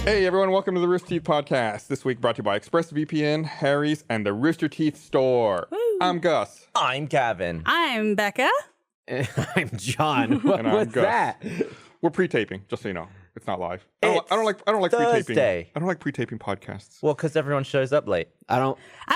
Hey everyone, welcome to the Rooster Teeth podcast. This week brought to you by ExpressVPN, Harry's, and the Rooster Teeth store. Woo. I'm Gus. I'm Gavin. I'm Becca. I'm John. What's that? We're pre-taping, just so you know. It's not live. I It's don't like pre-taping. Thursday. I don't like pre-taping podcasts. Well, because everyone shows up late. I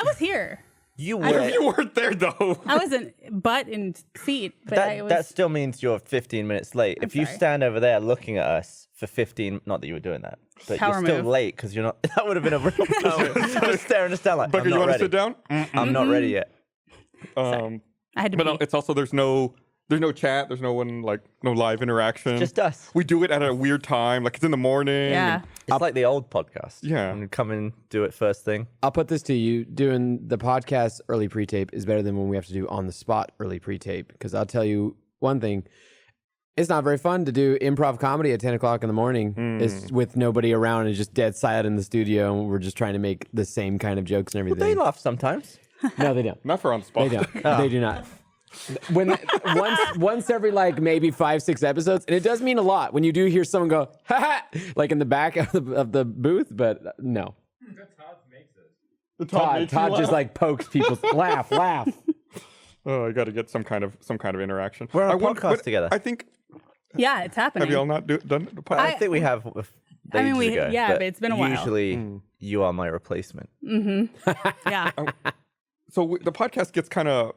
was here. You I were. don't- You weren't there though. I wasn't butt in seat, but I was. That still means you're 15 minutes late. If you sorry. stand over there looking at us for 15, not that you were doing that, but Power you're still move. late because you're not. That would have been a real power. Just staring us down like, Becca, I'm you not want to ready. sit down? I'm not ready yet. I had to But pee. no, it's also there's no chat. There's no one no live interaction. Just us. We do it at a weird time, like it's in the morning. Yeah. and- It's like the old podcast. Yeah. And come and do it first thing. I'll put this to you. Doing the podcast early pre-tape is better than when we have to do on the spot early pre-tape. Because I'll tell you one thing. It's not very fun to do improv comedy at 10 o'clock in the morning. It's with nobody around and just dead silent in the studio. And we're just trying to make the same kind of jokes and Well, everything. they laugh sometimes. No, they don't. Not for on the spot. They don't. They do not. When once every like maybe 5-6 episodes, and it does mean a lot when you do hear someone go ha ha like in the back of the booth, but no. Todd just like pokes people. laugh. Oh, I got to get some kind of interaction. We're on a I wonder- podcast but together. I think. Yeah, it's happening. Have you all not done the podcast? I think we have. I mean, ages ago, but it's been a while. Usually, you are my replacement. Yeah. So the podcast gets kind of.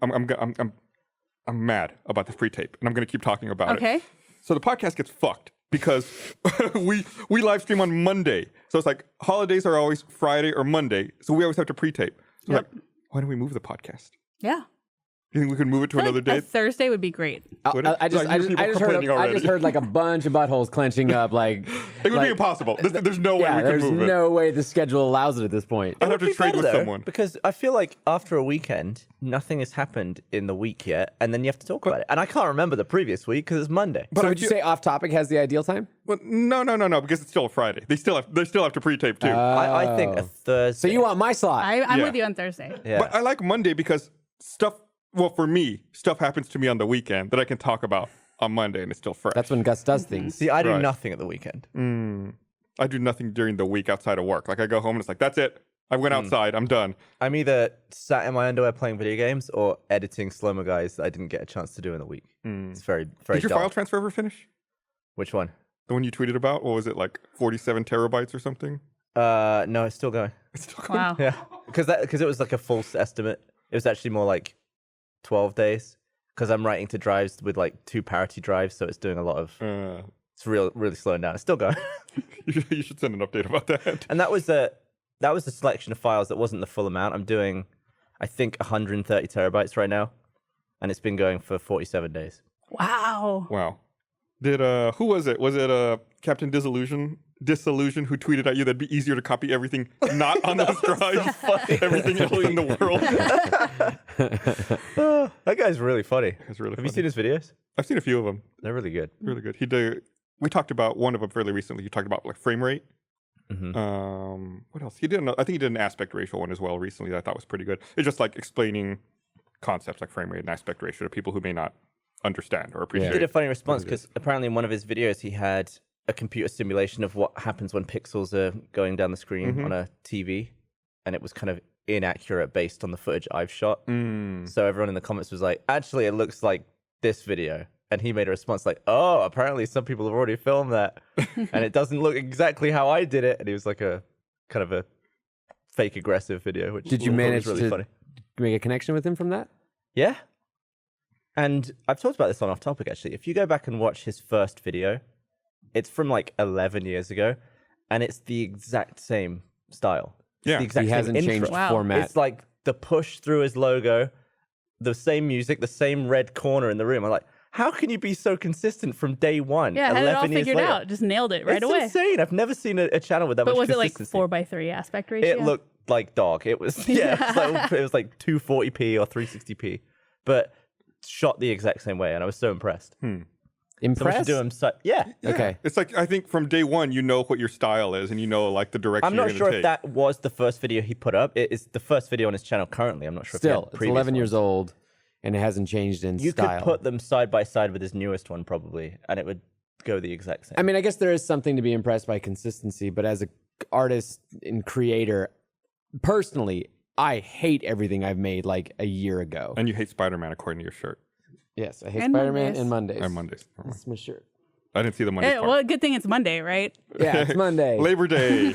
I'm mad about this pre-tape, and I'm going to keep talking about it. Okay. So the podcast gets fucked because we live stream on Monday. So it's like holidays are always Friday or Monday, so we always have to pre-tape. So Yep. like, why don't we move the podcast? Yeah. You think we could move it to another A day? Thursday would be great. Would it? I just heard like a bunch of buttholes clenching up. Like It would be impossible. There's no way yeah, we could there's move it. no way the schedule allows it at this point. I'd have to Be trade better, with though, someone. because I feel like after a weekend, nothing has happened in the week yet, and then you have to talk about it. And I can't remember the previous week because it's Monday. But So I would you feel- say off topic has the ideal time? Well, no, because it's still a Friday. They still have to pre-tape too. I think a Thursday. So you want my slot? I'm Yeah. with you on Thursday. Yeah. But I like Monday because stuff. Well, for me, stuff happens to me on the weekend that I can talk about on Monday, and it's still fresh. That's when Gus does things. See, I do Right. nothing at the weekend. I do nothing during the week outside of work. Like I go home and it's like that's it. I went outside. I'm done. I'm either sat in my underwear playing video games or editing slow-mo guys that I didn't get a chance to do in the week. It's very, very Did your dull. file transfer ever finish? Which one? The one you tweeted about? What was it, like 47 terabytes or something? No, it's still going. It's still going. Wow. Yeah, because it was like a false estimate. It was actually more like 12 days because I'm writing to drives with like 2 parity drives, so it's doing a lot of. It's really slowing down. It's still going. You should send an update about that. And that was a selection of files that wasn't the full amount. I'm doing, I think, 130 terabytes right now, and it's been going for 47 days. Wow. Wow. Did who was it? Was it Captain Disillusion who tweeted at you that'd be easier to copy everything not on those drives, everything else in the world? That guy's really funny. That's really Have funny. you seen his videos? I've seen a few of them. They're really good. Really good. We talked about one of them fairly recently. He talked about like frame rate. What else? I think he did an aspect ratio one as well recently that I thought was pretty good. It's just like explaining concepts like frame rate and aspect ratio to people who may not understand or appreciate. He did a funny response because apparently in one of his videos he had a computer simulation of what happens when pixels are going down the screen on a TV, and it was kind of inaccurate based on the footage I've shot. So everyone in the comments was like, actually, it looks like this video. And he made a response like, oh, apparently some people have already filmed that. And it doesn't look exactly how I did it. And he was like a kind of a fake aggressive video, which Did you was manage really to funny. make a connection with him from that? Yeah. And I've talked about this on Off Topic, actually. If you go back and watch his first video, it's from like 11 years ago, and it's the exact same style. It's Yeah. the exact He same hasn't intro. changed Wow. format. It's like the push through his logo, the same music, the same red corner in the room. I'm like, how can you be so consistent from day one? Yeah, I had it all 11 years figured later? out. Just nailed it right It's away. insane. I've never seen a channel with that But much was it like consistency. 4:3 aspect ratio? It looked like dog. It was it was like 240p or 360p, but shot the exact same way, and I was so impressed. So we should Impressed? do him. Yeah. Okay. It's like I think from day one you know what your style is and you know like the direction I'm you're not gonna sure take. if that was the first video he put up. It is the first video on his channel currently. I'm not sure. Still, if it's 11 years old, and it hasn't changed in You style. could put them side by side with his newest one probably, and it would go the exact same. I mean, I guess there is something to be impressed by consistency, but as an artist and creator, personally, I hate everything I've made like a year ago. And you hate Spider-Man according to your shirt. Yes, I hate And Spider-Man Mondays. and Mondays. And Mondays. That's my shirt. I didn't see the Mondays part. Well, good thing it's Monday, right? Yeah, it's Monday. Labor Day.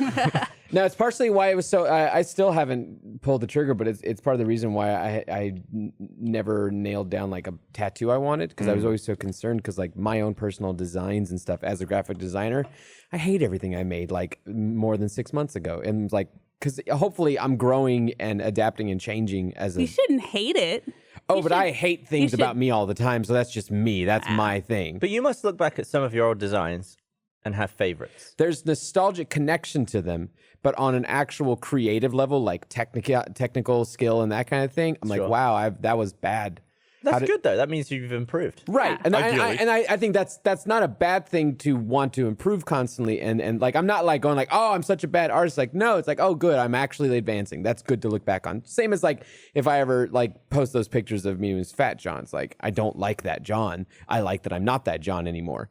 No, it's partially why it was so. I still haven't pulled the trigger, but it's part of the reason why I never nailed down like a tattoo I wanted, because I was always so concerned, because like my own personal designs and stuff as a graphic designer, I hate everything I made like more than 6 months ago, and like because hopefully I'm growing and adapting and changing as a. You shouldn't hate it. Oh, You but should- I hate things should- about me all the time, so that's just me. That's my thing. But you must look back at some of your old designs and have favorites. There's nostalgic connection to them, but on an actual creative level, like technical skill and that kind of thing, I'm Sure. like, wow, that was bad. That's good though. That means you've improved. Right, Yeah. and Ideally. I think that's not a bad thing to want to improve constantly, and like I'm not like going like, oh, I'm such a bad artist. Like, no, it's like, oh, good, I'm actually advancing. That's good to look back on. Same as like if I ever like post those pictures of me as Fat John, it's like I don't like that John. I like that I'm not that John anymore.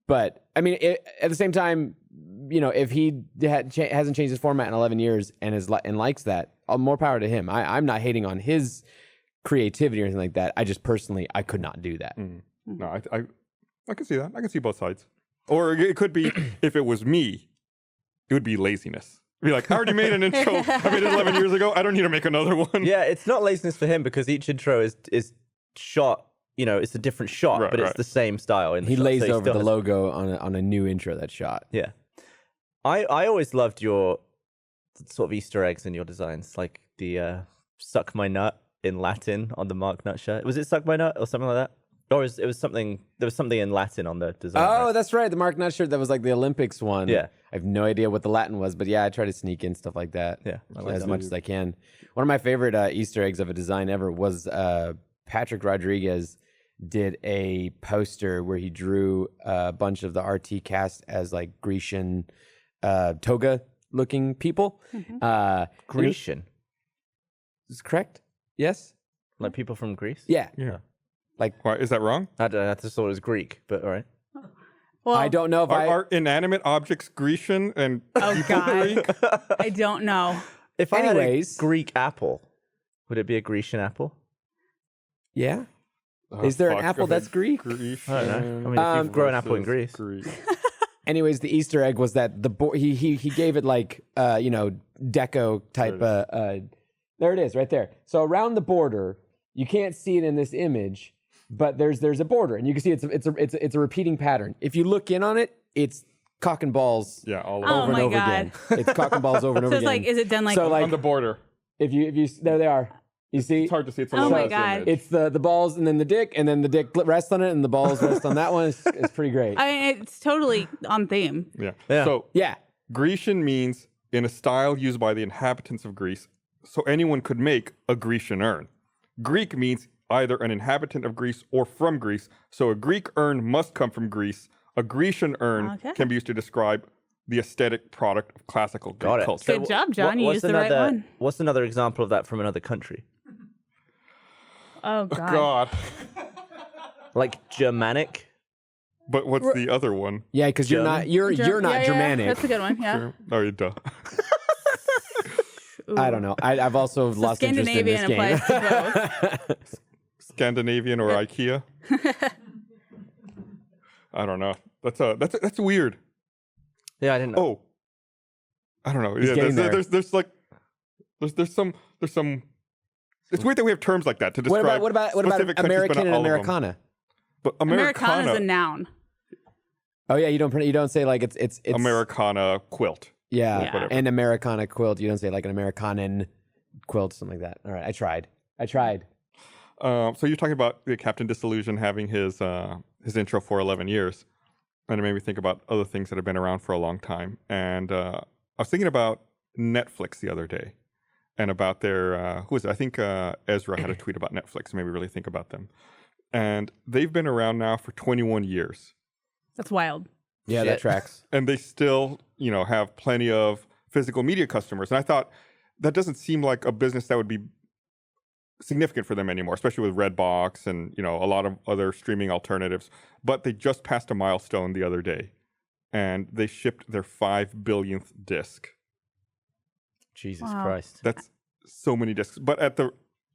But I mean, at the same time, you know, if he hasn't changed his format in 11 years and likes that, more power to him. I'm not hating on his creativity or anything like that. I just personally, I could not do that. No, I can see that. I can see both sides. Or it could be, if it was me, it would be laziness. Be like, I already made an intro. I made it 11 years ago. I don't need to make another one. Yeah, it's not laziness for him because each intro is shot. You know, it's a different shot, Right, but right. it's the same style. In the He shot, lays so over still the has- logo on a new intro that's shot. Yeah, I always loved your sort of Easter eggs in your designs, like the "suck my nut" in Latin on the Mark Nut shirt. Was it "suck my nut" or something like that? Or it was something. There was something in Latin on the design. Oh, right? that's right. The Mark Nutt shirt that was like the Olympics one. Yeah. I have no idea what the Latin was, but yeah, I try to sneak in stuff like that. Yeah, I like as that. much as I can. One of my favorite Easter eggs of a design ever was Patrick Rodriguez did a poster where he drew a bunch of the RT cast as like Grecian toga looking people. Grecian, Is correct? Yes? like people from Greece. Yeah. Yeah. Like, Why, is that wrong? I don't know. I just thought it was Greek, but all right. Well, I don't know if Are inanimate objects Grecian and Oh, people God. Greek? I don't know. If I had Anyways. a Greek apple, would it be a Grecian apple? Yeah. Oh, Is there an fuck. apple that's Greek? Grecian. I don't know. I mean, if you've grown an apple in Greece. Anyways, the Easter egg was that the he gave it like deco type. There it is, right there. So around the border, you can't see it in this image, but there's a border, and you can see it's a repeating pattern. If you look in on it, it's cock and balls Yeah, all Oh over. over and my over God. again. It's cock and balls over and So over it's again. like, is it done like? So, like, on the border. if you there they are. You see, It's hard to see. It's a Oh low my res God. image. it's the balls and then the dick, and then the dick rests on it, and the balls rest on that one. It's pretty great. I mean, it's totally on theme. Yeah. Yeah. So Yeah. Grecian means in a style used by the inhabitants of Greece, so anyone could make a Grecian urn. Greek means either an inhabitant of Greece or from Greece, so a Greek urn must come from Greece. A Grecian urn Okay. can be used to describe the aesthetic product of classical Greek Got it. culture. Good job, John. You what's used the right another- one. What's another example of that from another country? Oh God. God. Like Germanic? But what's the other one? Yeah, because you're not you're not Yeah, Germanic. That's a good one. Yeah. Oh, you duh. Ooh. I don't know. I've also So lost interest in this Scandinavian game. applies to both. Scandinavian or IKEA? I don't know. That's weird. Yeah, I didn't know. Oh, I don't know. He's Yeah, getting there. there's like there's some. It's weird that we have terms like that to What describe. about specific countries, but American not and all of them. Americana? But Americana Americana, is a noun. Oh yeah, you don't say like it's Americana quilt. yeah, Yeah. and Americana quilt. You don't say like an Americanan quilt, something like that. All right, I tried. So you're talking about the Captain Disillusion having his intro for 11 years, and it made me think about other things that have been around for a long time. And I was thinking about Netflix the other day, and about their who was it? I think Ezra had a tweet about Netflix. Made me really think about them. And they've been around now for 21 years, That's wild. Yeah, that Shit. tracks. and they still, have plenty of physical media customers. And I thought that doesn't seem like a business that would be significant for them anymore, especially with Redbox and a lot of other streaming alternatives. But they just passed a milestone the other day, and they shipped their 5 billionth disc. Jesus Wow. Christ. That's so many discs. But at the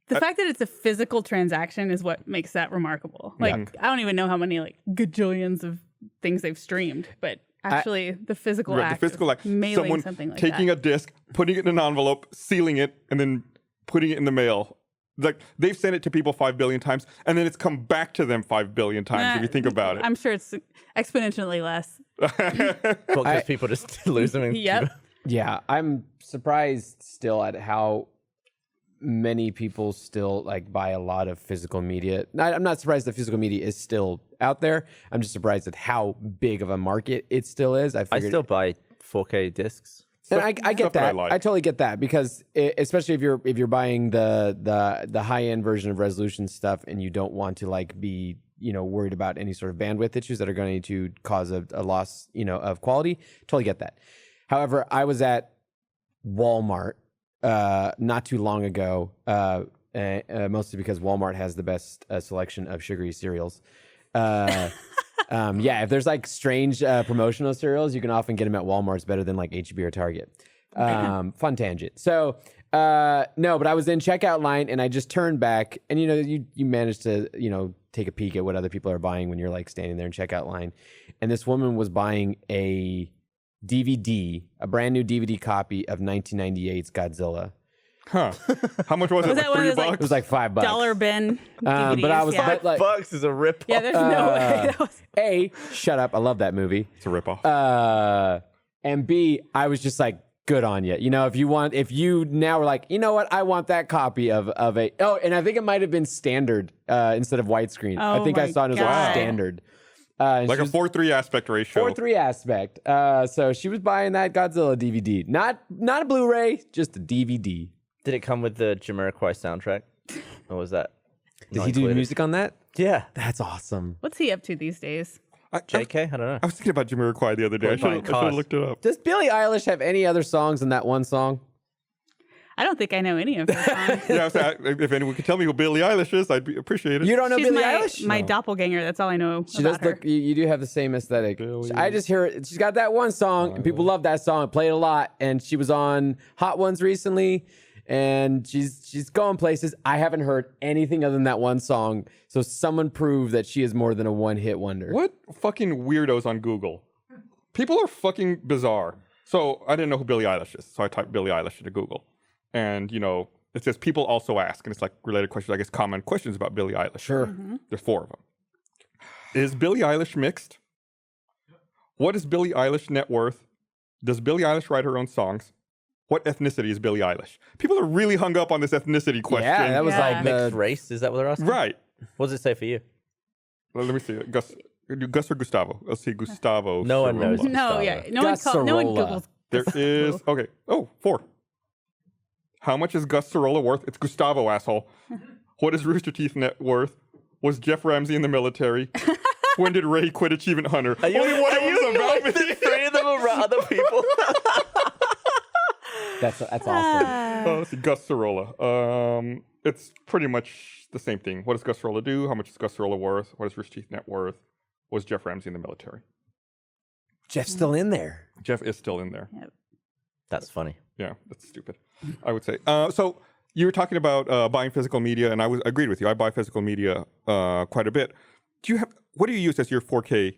fact that it's a physical transaction is what makes that remarkable. Like, I don't even know how many gajillions of things they've streamed, but actually the physical act, mailing someone something like taking that. a disc, putting it in an envelope, sealing it, and then putting it in the mail. Like, they've sent it to people 5 billion times, and then it's come back to them 5 billion times if you think about it. I'm sure it's exponentially less. Well, because people just lose them. Yep. Yeah, I'm surprised still at how many people still buy a lot of physical media. I'm not surprised that physical media is still out there. I'm just surprised at how big of a market it still is. I still buy 4K discs. And I get that. I totally get that because especially if you're buying the high end version of resolution stuff and you don't want to be worried about any sort of bandwidth issues that are going to cause a loss of quality. Totally get that. However, I was at Walmart not too long ago, mostly because Walmart has the best selection of sugary cereals. If there's strange promotional cereals, you can often get them at Walmart. It's better than HEB or Target. Fun tangent. So no, but I was in checkout line and I just turned back and you managed to take a peek at what other people are buying when you're standing there in checkout line, and this woman was buying a DVD, a brand new DVD copy of 1998's Godzilla. Huh. How much was it? Was that one of those, $3? It was $5. Dollar bin DVDs. But I was $5 is a rip. yeah, there's no way. That was... shut up. I love that movie. It's a ripoff. And B, I was just good on you. If you now were what, I want that copy of a, and I think it might have been standard instead of widescreen. I think I saw it as standard. Like a 4:3 aspect ratio. 4:3 aspect. So she was buying that Godzilla DVD. Not a Blu-ray, just a DVD. Did it come with the Jamiroquai soundtrack? Or was that? Did he do music on that? Yeah. That's awesome. What's he up to these days? JK? I don't know. I was thinking about Jamiroquai the other day. I should have looked it up. Does Billie Eilish have any other songs than that one song? I don't think I know any of her songs. If anyone could tell me who Billie Eilish is, I'd appreciate it. You don't know She's Billie Eilish? my doppelganger. That's all I know She about does her. look. You do have the same aesthetic. I just hear it. She's got that one song, and people love that song. Play it a lot, and she was on Hot Ones recently, and she's going places. I haven't heard anything other than that one song. So someone prove that she is more than a one-hit wonder. What fucking weirdos on Google? People are fucking bizarre. So I didn't know who Billie Eilish is, so I typed Billie Eilish into Google, and it says people also ask, and it's related questions, I guess, common questions about Billie Eilish. Sure. There's 4 of them. Is Billie Eilish mixed? What is Billie Eilish net worth? Does Billie Eilish write her own songs? What ethnicity is Billie Eilish? People are really hung up on this ethnicity question. Yeah, that was Yeah. Mixed race? Is that what they're asking? right. What does it say for you? Well, let me see. Gus or Gustavo? Let's see. Gustavo. No one knows. Cirola. No, yeah. No one Gassarola. Googles. There is. Okay. Oh, 4. How much is Gus Cirola worth? It's Gustavo, asshole. What is Rooster Teeth net worth? Was Jeff Ramsey in the military? When did Ray quit Achievement Hunter? Only one of them was about me. 3 of them are other people. That's awesome. Let's see. Gus Cirola. It's pretty much the same thing. What does Gus Cirola do? How much is Gus Cirola worth? What is Rooster Teeth net worth? Was Jeff Ramsey in the military? Jeff's still in there. Jeff is still in there. Yep. That's funny. Yeah, that's stupid. I would say. So you were talking about buying physical media, and I agreed with you. I buy physical media quite a bit. What do you use as your 4K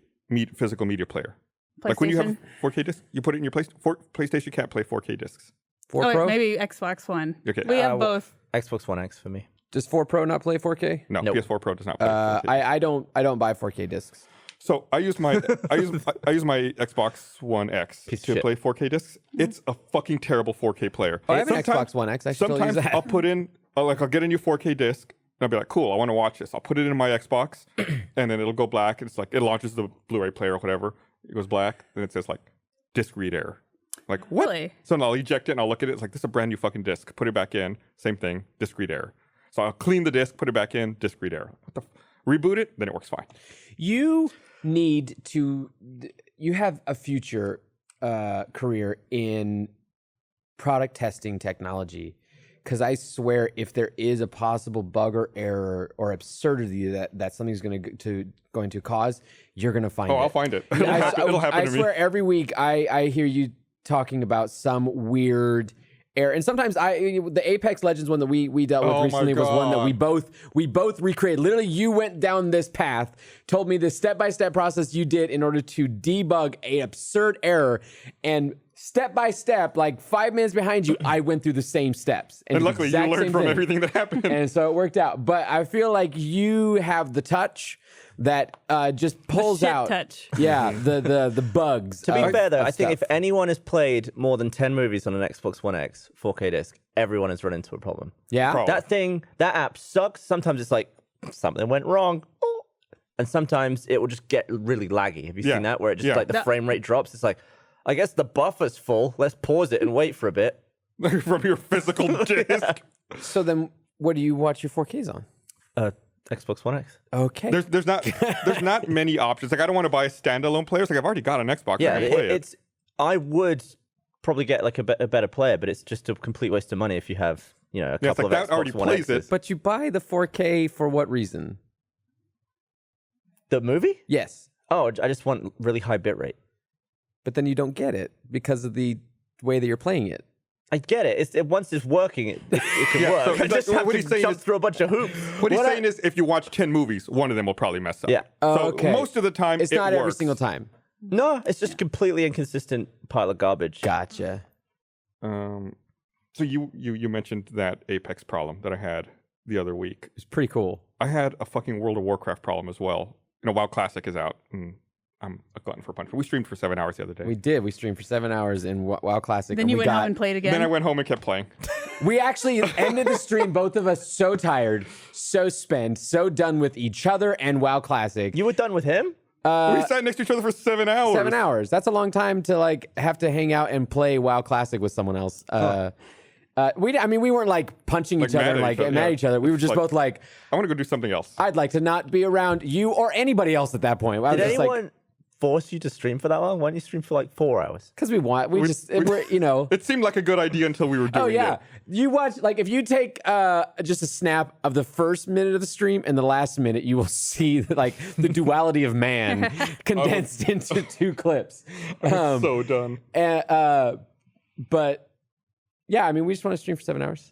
physical media player? Like when you have a 4K disc, you put it in your PlayStation can't play 4K discs. 4 Oh, Pro? maybe Xbox One. Okay. We have both. Xbox One X for me. Does 4 Pro not play 4K? No, Nope. PS4 Pro does not play 4K. I don't buy 4K discs. So I use my I use my Xbox One X Piece of to shit. play 4K discs. It's a fucking terrible 4K player. I have an Sometimes- Xbox One X. I should still use Sometimes that. I'll put in I'll get a new 4K disc and I'll be like, cool, I want to watch this. I'll put it in my Xbox and then it'll go black. And it's like it launches the Blu-ray player or whatever. It goes black, then it says disc read error. Like what? Really? So then I'll eject it and I'll look at it. It's like this is a brand new fucking disc. Put it back in. Same thing. Disc read error. So I'll clean the disc, put it back in. Disc read error. Reboot it, then it works fine. You need to. You have a future career in product testing technology because I swear if there is a possible bug or error or absurdity that something's going to cause, you're going to find it. I'll find it. It'll happen I to me. swear every week I hear you talking about some weird error. And sometimes the Apex Legends one that we dealt with recently was one that we both recreated. Literally, you went down this path, told me the step-by-step process you did in order to debug a absurd error, and step by step, like 5 minutes behind you, I went through the same steps. And luckily, you learned from everything that happened. And so it worked out. But I feel like you have the touch that just pulls out. Touch. Yeah, the bugs. To be fair, though, I think stuff. if anyone has played more than 10 movies on an Xbox One X 4K disc, everyone has run into a problem. Yeah. Problem. That app sucks. Sometimes it's like something went wrong. And sometimes it will just get really laggy. Have you seen that? Where it just like the frame rate drops. It's like, I guess the buffer's full. Let's pause it and wait for a bit. From your physical disc. So then what do you watch your 4Ks on? Xbox One X. Okay. There's not many options. Like I don't want to buy a standalone player. It's like I've already got an Xbox. Yeah, I can play it. I would probably get like a better player, but it's just a complete waste of money if you have a couple of that Xbox already One plays Xs. it. But you buy the 4K for what reason? The movie? Yes. Oh, I just want really high bitrate. But then you don't get it because of the way that you're playing it. I get it. Once it's working, it can work. So I just have to jump through a bunch of hoops. What he's saying is if you watch 10 movies, one of them will probably mess up. Yeah. So Okay. most of the time, It's not every single time. No, it's just completely inconsistent pile of garbage. Gotcha. So you mentioned that Apex problem that I had the other week. It's pretty cool. I had a fucking World of Warcraft problem as well. WoW Classic is out, and I'm a glutton for punishment. We streamed for 7 hours the other day. We did. We streamed for 7 hours in WoW Classic. Then you went home and played again. Then I went home and kept playing. We actually ended the stream, both of us so tired, so spent, so done with each other and WoW Classic. You were done with him? We sat next to each other for 7 hours. 7 hours. That's a long time to have to hang out and play WoW Classic with someone else. We weren't like punching each other and mad at each other. We were just both like, I want to go do something else. I'd like to not be around you or anybody else at that point. Did anyone force you to stream for that long? Why don't you stream for like 4 hours? Because we're It seemed like a good idea until we were doing it. Oh, yeah. You watch, if you take just a snap of the first minute of the stream and the last minute, you will see the duality of man condensed into 2 clips. I'm so done. But yeah, we just want to stream for 7 hours.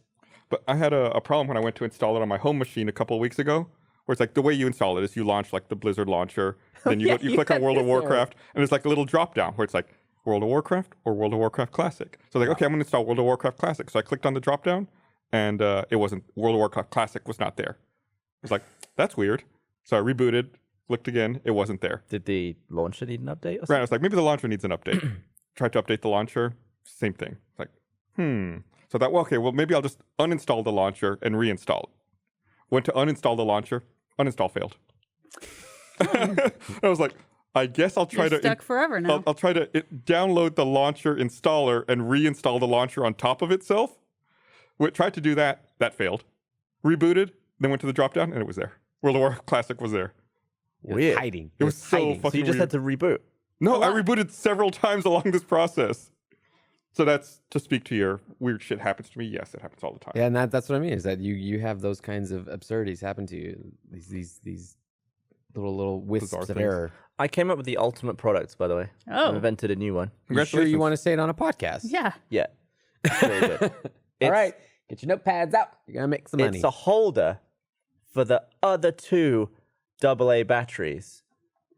But I had a problem when I went to install it on my home machine a couple of weeks ago, where it's like the way you install it is you launch the Blizzard launcher, then you click on World of Warcraft, and it's like a little drop down where it's like World of Warcraft or World of Warcraft Classic. So okay, I'm going to install World of Warcraft Classic. So I clicked on the drop down, and it wasn't World of Warcraft Classic was not there. I was like, that's weird. So I rebooted, looked again, it wasn't there. Did the launcher need an update? Or Right, I was like, maybe the launcher needs an update. Tried to update the launcher, same thing. It's like, So that maybe I'll just uninstall the launcher and reinstall it. Went to uninstall the launcher, uninstall failed. I was like, I guess I'll try You're stuck forever now. I'll try to download the launcher installer and reinstall the launcher on top of itself. Tried to do that failed. Rebooted, then went to the drop down and it was there. World of Warcraft Classic was there. Weird. Hiding. It was so fucking So you just weird. had to reboot? No, I rebooted several times along this process. So that's to speak to your weird shit happens to me. Yes, it happens all the time. Yeah, and that's what I mean is that you have those kinds of absurdities happen to you. These little wisps Bizarre of things. error. I came up with the ultimate product, by the way. Oh. I've invented a new one. You sure Congratulations. you want to say it on a podcast? Yeah. Yeah. It's really good. All right. Get your notepads out. You're going to make some money. It's a holder for the other 2 AA batteries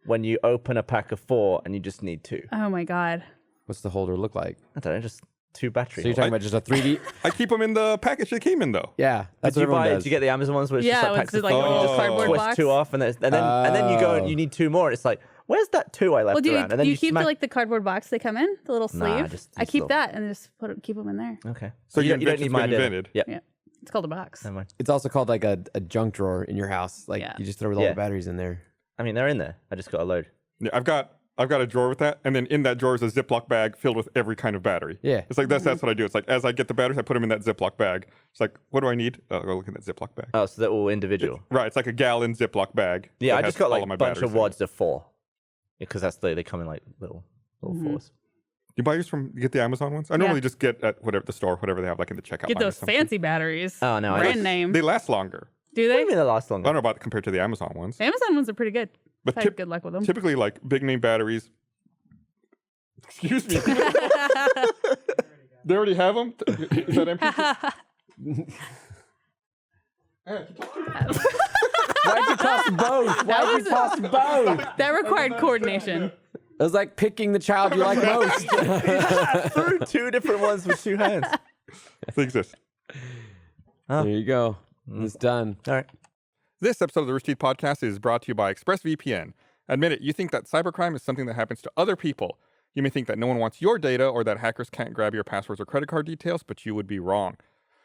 when you open a pack of 4 and you just need 2. Oh my God. What's the holder look like? I don't know, just 2 batteries. So you're talking about just a 3D? I keep them in the package they came in, though. Yeah, that's Did what everyone does. Did you get the Amazon ones where it's Yeah, just like it's packs of like 4 when and you you just just cardboard twist box. 2 off and then you go and you need 2 more. It's like, where's that 2 I left Well, do around? And then you keep smack... the cardboard box they come in, the little sleeve? Nah, just I keep little- that and just keep them in there. Okay. So your you don't need invention's my been idea. invented. Yeah. Yeah, it's called a box. Never mind. It's also called like a junk drawer in your house. Like Yeah. you just throw all the batteries in there. I mean, they're in there. I just got a load. Yeah, I've got a drawer with that, and then in that drawer is a Ziploc bag filled with every kind of battery. Yeah. It's like that's what I do. It's like as I get the batteries, I put them in that Ziploc bag. It's like, what do I need? I'll go look in that Ziploc bag. Oh, so they're all individual. Right, it's like a gallon Ziploc bag. Yeah, that I just has got all like of my a bunch batteries of in it. wads of 4 because they come in like little 4s. You buy yours from, you get the Amazon ones? I normally just get at whatever the store, whatever they have like in the checkout. Get those fancy batteries. Oh, no. Brand name. They last longer. Do they? What do you mean they last I longer? don't know about it compared to the Amazon ones. The Amazon ones are pretty good. But I've had good luck with them. Typically, like big name batteries. Excuse me. They already have them? Is that empty? Why'd you toss both? Why'd you toss both? That required coordination. It was like picking the child you like most. Threw 2 different ones with 2 hands. They exist. There you go. It's done. All right. This episode of the Rooster Teeth Podcast is brought to you by ExpressVPN. Admit it, you think that cybercrime is something that happens to other people. You may think that no one wants your data or that hackers can't grab your passwords or credit card details, but you would be wrong.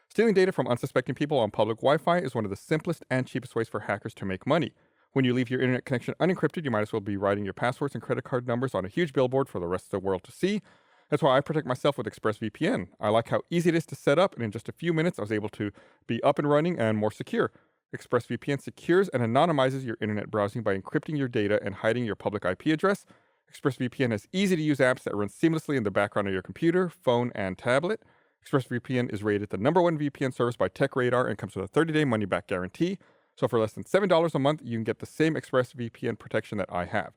Stealing data from unsuspecting people on public Wi-Fi is one of the simplest and cheapest ways for hackers to make money. When you leave your internet connection unencrypted, you might as well be writing your passwords and credit card numbers on a huge billboard for the rest of the world to see. That's why I protect myself with ExpressVPN. I like how easy it is to set up, and in just a few minutes, I was able to be up and running and more secure. ExpressVPN secures and anonymizes your internet browsing by encrypting your data and hiding your public IP address. ExpressVPN has easy-to-use apps that run seamlessly in the background of your computer, phone, and tablet. ExpressVPN is rated the #1 VPN service by TechRadar and comes with a 30-day money-back guarantee. So for less than $7 a month, you can get the same ExpressVPN protection that I have.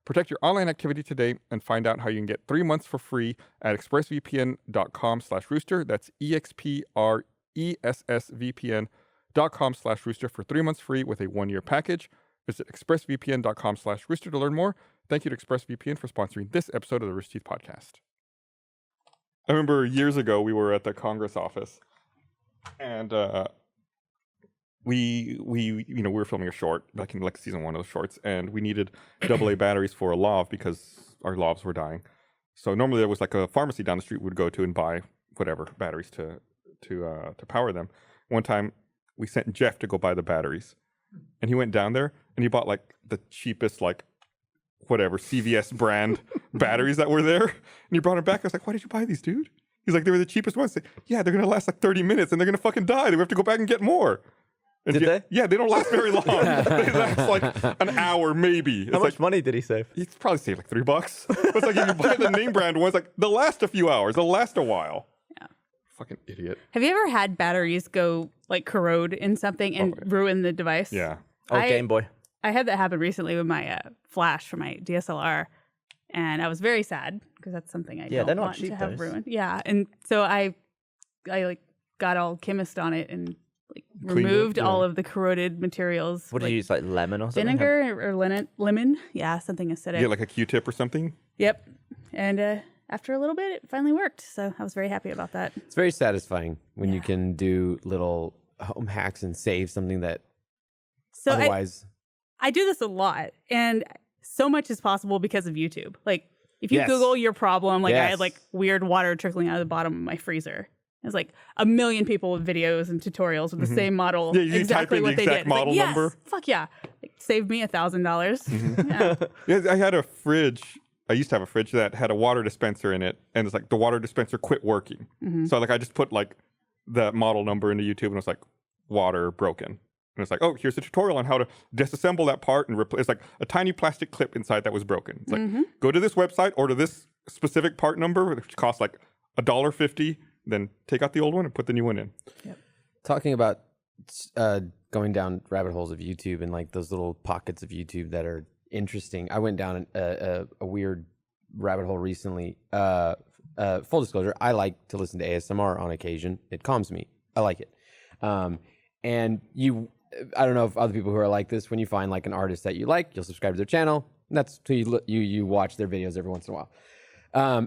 Protect your online activity today and find out how you can get 3 months for free at expressvpn.com/rooster. That's expressvpn.com/rooster for 3 months free with a 1-year package. Visit expressvpn.com/rooster to learn more. Thank you to ExpressVPN for sponsoring this episode of the Rooster Teeth Podcast. I remember years ago we were at the Congress office, and we were filming a short back in like season 1 of the shorts, and we needed AA batteries for a lav because our lavs were dying. So normally there was like a pharmacy down the street we would go to and buy whatever batteries to power them. One time we sent Jeff to go buy the batteries, and he went down there and he bought like the cheapest like whatever CVS brand batteries that were there, and he brought them back. I was like, "Why did you buy these, dude?" He's like, "They were the cheapest ones." I said, "Yeah, they're gonna last like 30 minutes and they're gonna fucking die. We have to go back and get more." And Did they? Yeah, they don't last very long. They last like an hour, maybe. How much money did he save? He's probably saved like $3. It's like if you buy the name brand ones, like they'll last a few hours. They'll last a while. Yeah. Fucking idiot. Have you ever had batteries go like corrode in something and ruin the device? Yeah. Game Boy. I had that happen recently with my flash for my DSLR, and I was very sad because that's something I they're don't not want cheap, to have those. ruined. Yeah, and so I like got all chemist on it and like Cleaned it, removed yeah. all of the corroded materials. What do like you use, like lemon or something? vinegar or lemon? Yeah, something acidic. Yeah, like a Q-tip or something. Yep. And after a little bit, it finally worked. So I was very happy about that. It's very satisfying when you can do little home hacks and save something that So otherwise... I do this a lot, and so much is possible because of YouTube. Like, if you Yes. Google your problem, like I Yes. had like weird water trickling out of the bottom of my freezer. There's like a million people with videos and tutorials with the same model. Yeah, you exactly type in what the they exact did. It's model like, yes, number. fuck yeah. Like, saved me $1,000. Yeah. Yeah, I had a fridge. I used to have a fridge that had a water dispenser in it, and it's like the water dispenser quit working. So like I just put like the model number into YouTube, and it was like water broken. And it's like, oh, here's a tutorial on how to disassemble that part and replace. It's like a tiny plastic clip inside that was broken. It's like, go to this website, order this specific part number, which costs like $1.50. Then take out the old one and put the new one in. Talking about going down rabbit holes of YouTube and like those little pockets of YouTube that are interesting. I went down a weird rabbit hole recently. Full disclosure, I like to listen to ASMR on occasion. It calms me. I like it. And I don't know if other people who are like this, when you find like an artist that you like, you'll subscribe to their channel. And that's who you watch their videos every once in a while.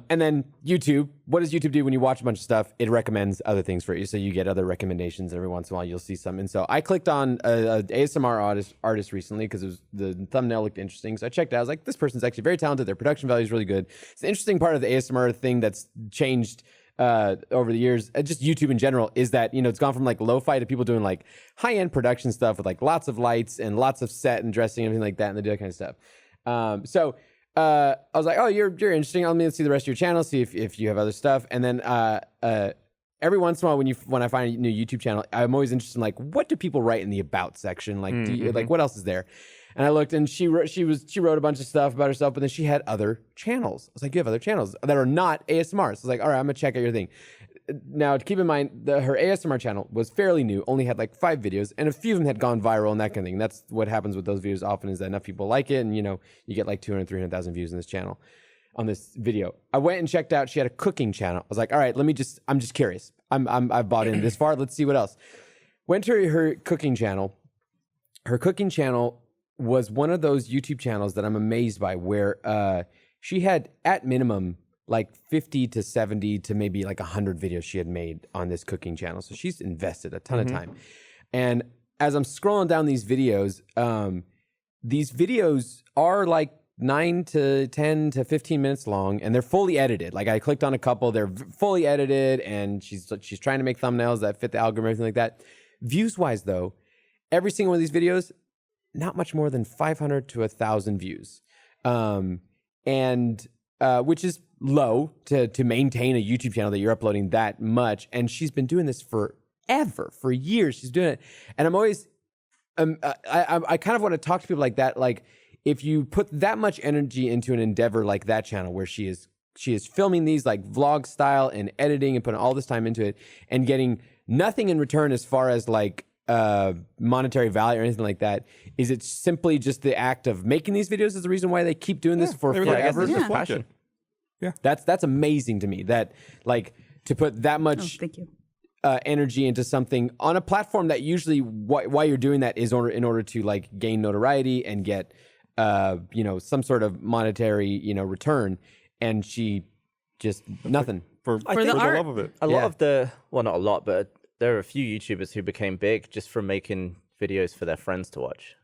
And then YouTube, what does YouTube do when you watch a bunch of stuff? It recommends other things for you. So you get other recommendations every once in a while. You'll see some. And so I clicked on a ASMR artist recently because the thumbnail looked interesting. So I checked it out. I was like, this person's actually very talented. Their production value is really good. It's the interesting part of the ASMR thing that's changed over the years, just YouTube in general, is that, it's gone from like lo-fi to people doing like high-end production stuff with like lots of lights and lots of set and dressing and everything like that, and they do that kind of stuff. So I was like, oh, you're interesting. Let me see the rest of your channel, see if you have other stuff. And then every once in a while when I find a new YouTube channel, I'm always interested in like, what do people write in the about section? Like, like what else is there? And I looked, and she wrote a bunch of stuff about herself, but then she had other channels. I was like, you have other channels that are not ASMR. So I was like, all right, I'm gonna check out your thing. Now, keep in mind, her ASMR channel was fairly new, only had like 5 videos, and a few of them had gone viral and that kind of thing. That's what happens with those videos often, is that enough people like it, and you get like 200, 300,000 views in this channel, on this video. I went and checked out, she had a cooking channel. I was like, all right, I'm just curious. I've bought in this far, let's see what else. Went to her cooking channel. Her cooking channel was one of those YouTube channels that I'm amazed by, where she had, at minimum, like 50 to 70 to maybe like 100 videos she had made on this cooking channel. So she's invested a ton of time. And as I'm scrolling down these videos are like 9 to 10 to 15 minutes long, and they're fully edited. Like I clicked on a couple, they're fully edited, and she's trying to make thumbnails that fit the algorithm, everything like that. Views wise though, every single one of these videos, not much more than 500 to 1,000 views. Which is low to maintain a YouTube channel that you're uploading that much. And she's been doing this forever, for years. She's doing it. And I'm always, I kind of want to talk to people like that. Like, if you put that much energy into an endeavor like that channel, where she is filming these like vlog style and editing and putting all this time into it and getting nothing in return as far as like monetary value or anything like that, is it simply just the act of making these videos is the reason why they keep doing this for forever? It's passion. Yeah, that's amazing to me, that like to put that much energy into something on a platform that usually why you're doing that is in order to like gain notoriety and get some sort of monetary return, and she just nothing for the love of it. A lot of not a lot, but there are a few YouTubers who became big just from making videos for their friends to watch.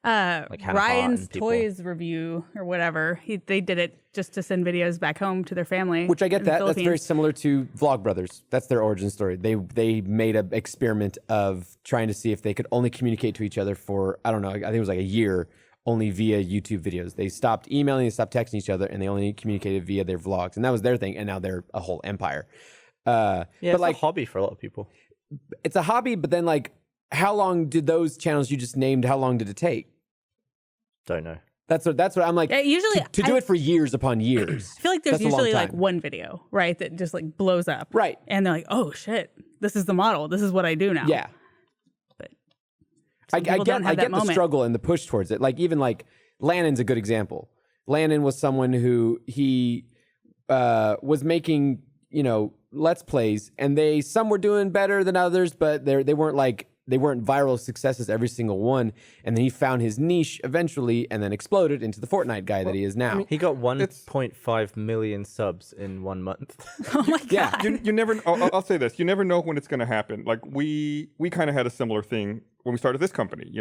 Like Ryan's Toys review or whatever. They did it just to send videos back home to their family. Which I get that. That's very similar to Vlogbrothers. That's their origin story. They made an experiment of trying to see if they could only communicate to each other for, I don't know, I think it was like a year, only via YouTube videos. They stopped emailing, they stopped texting each other, and they only communicated via their vlogs. And that was their thing. And now they're a whole empire. But it's like a hobby for a lot of people. It's a hobby, but then like, how long did those channels you just named, how long did it take? Don't know. That's what I'm like. Usually to do it for years upon years. I feel like there's usually like one video, right, that just like blows up. Right. And they're like, oh shit, this is the model. This is what I do now. Yeah. But I get the struggle and the push towards it. Like even like Lannon's a good example. Lannon was someone who he was making, Let's Plays, and some were doing better than others, but they weren't viral successes every single one. And then he found his niche eventually and then exploded into the Fortnite guy that he is now. He got 1.5 million subs in 1 month. Oh my God. Yeah. You never, I'll say this, you never know when it's going to happen. Like we kind of had a similar thing when we started this company.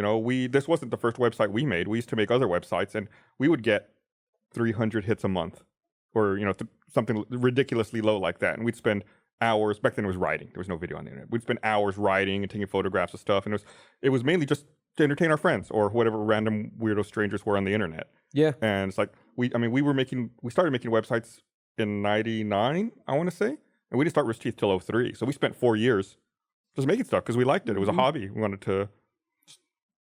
This wasn't the first website we made. We used to make other websites, and we would get 300 hits a month, or, something ridiculously low like that. And we'd spend hours. Back then it was writing. There was no video on the internet. We'd spend hours writing and taking photographs of stuff, and it was mainly just to entertain our friends or whatever random weirdo strangers were on the internet. Yeah. And it's like we started making websites in 99, I want to say, and we didn't start Rooster Teeth till 03. So we spent 4 years just making stuff because we liked it. It was a hobby. We wanted to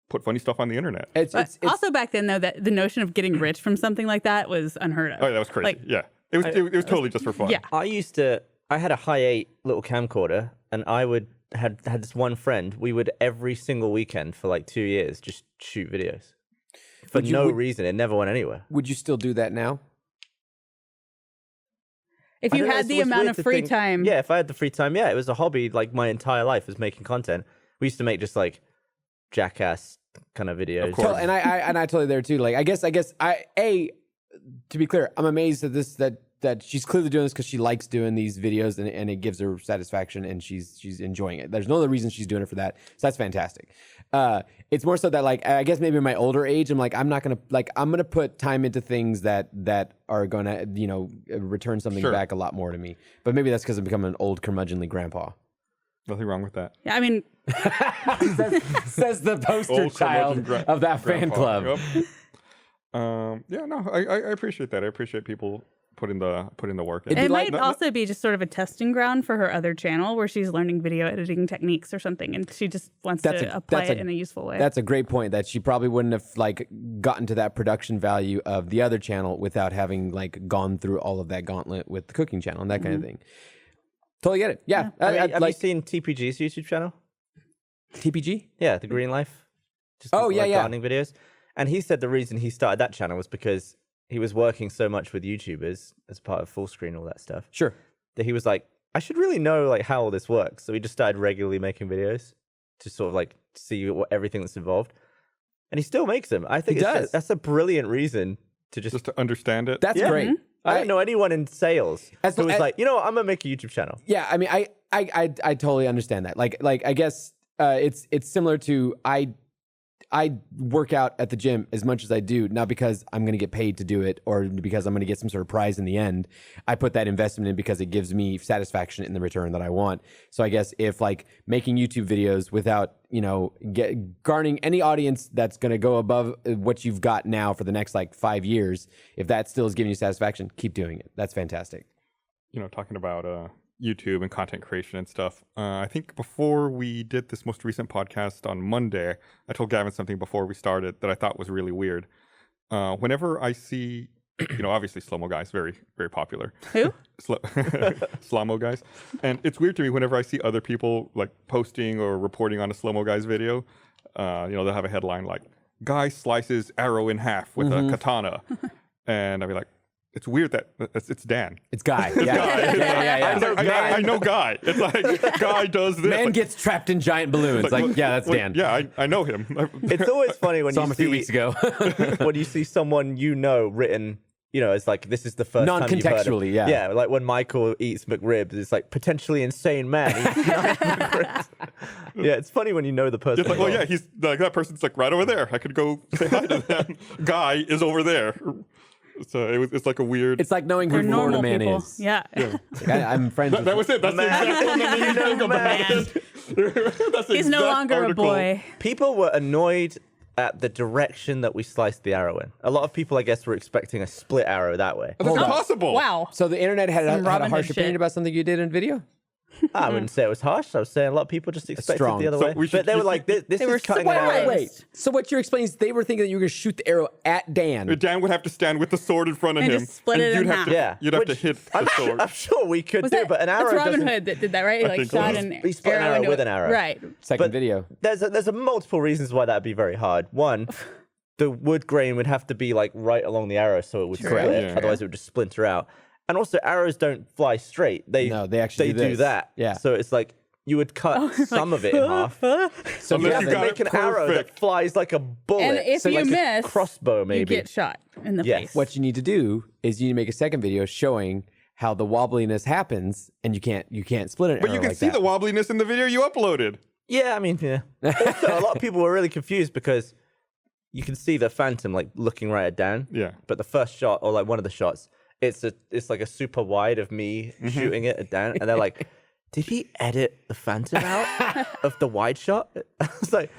put funny stuff on the internet. It's also back then though, that the notion of getting rich from something like that was unheard of. Oh, that was crazy. Like, yeah. It was totally just for fun. Yeah. I had a Hi8 little camcorder, and I had this one friend. We would every single weekend for like 2 years just shoot videos for no reason. It never went anywhere. Would you still do that now? If you had the amount of free time. Yeah, if I had the free time, yeah. It was a hobby. Like my entire life was making content. We used to make just like jackass kind of videos. Of course. And I totally there too. Like I guess to be clear, I'm amazed that she's clearly doing this because she likes doing these videos and it gives her satisfaction and she's enjoying it. There's no other reason she's doing it for that. So that's fantastic. It's more so that like, I guess maybe in my older age, I'm like, I'm going to put time into things that are going to, return something back a lot more to me. But maybe that's because I'm becoming an old curmudgeonly grandpa. Nothing wrong with that. Yeah, I mean, says the poster child of that fan club. Yep. I appreciate that. I appreciate people putting the work in. It might also be just sort of a testing ground for her other channel where she's learning video editing techniques or something, and she just wants to apply it in a useful way. That's a great point, that she probably wouldn't have like gotten to that production value of the other channel without having like gone through all of that gauntlet with the cooking channel and that kind of thing. Totally get it. Yeah. Have you seen TPG's YouTube channel? TPG? Yeah, The Green Life. Just gardening videos. And he said the reason he started that channel was because he was working so much with YouTubers as part of full screen, all that stuff. Sure. That he was like, I should really know like how all this works. So he just started regularly making videos to sort of like see everything that's involved. And he still makes them. I think that's a brilliant reason to just to understand it. That's great. I don't know anyone in sales who was like, you know what, I'm gonna make a YouTube channel. Yeah, I mean, I totally understand that. Like I guess it's similar to I work out at the gym as much as I do, not because I'm going to get paid to do it or because I'm going to get some sort of prize in the end. I put that investment in because it gives me satisfaction in the return that I want. So I guess if like making YouTube videos without, garnering any audience that's going to go above what you've got now for the next like 5 years, if that still is giving you satisfaction, keep doing it. That's fantastic. Talking about YouTube and content creation and stuff. I think before we did this most recent podcast on Monday, I told Gavin something before we started that I thought was really weird. Whenever I see, obviously Slow-Mo Guys, very, very popular. Who? Slow-Mo Guys. And it's weird to me whenever I see other people like posting or reporting on a Slow-Mo Guys video, they'll have a headline like, guy slices arrow in half with a katana. And I'll be like, it's weird that it's Dan. It's Guy. Yeah. I know Guy. It's like, Guy does this. Man gets trapped in giant balloons. That's Dan. Yeah, I know him. It's always funny when saw you him a see few weeks ago. when you see someone written, it's like this is the first time you've heard non-contextually, of, yeah, like when Michael eats McRibs, it's like potentially insane man. Yeah, it's funny when you know the person. It's like, well, yeah, he's like that person's like right over there. I could go say hi to them. Guy is over there. So it's like a weird. It's like knowing who Florida Man is. Yeah. I'm friends with that was it. That's the exact one man. He's no longer a boy. People were annoyed at the direction that we sliced the arrow in. A lot of people, I guess, were expecting a split arrow that way. That's impossible. Wow. So the internet had a harsh opinion about something you did in video? I wouldn't say it was harsh. I was saying a lot of people just expected it the other way. But they were like, this is cutting wait. So what you're explaining is they were thinking that you were going to shoot the arrow at Dan. Dan would have to stand with the sword in front of him. Just split it in half. You'd have to hit the sword. I'm sure we could do, but an arrow That's Robin Hood that did that, right? He like shot he split an arrow with an arrow. Right. Second video. There's a multiple reasons why that'd be very hard. One, the wood grain would have to be like right along the arrow so it would split. Otherwise it would just splinter out. And also, arrows don't fly straight. They actually do that. Yeah. So it's like you would cut some of it in half. So you have to make an arrow that flies like a bullet. And if you miss, crossbow maybe, you get shot in the face. What you need to do is you need to make a second video showing how the wobbliness happens, and you can't split an arrow. But you can see the wobbliness in the video you uploaded. Yeah, I mean, yeah. Also, a lot of people were really confused because you can see the Phantom like looking right at Dan. Yeah. But the first shot, or like one of the shots, it's like a super wide of me shooting it at Dan, and they're like, "Did he edit the Phantom out of the wide shot?" I was like,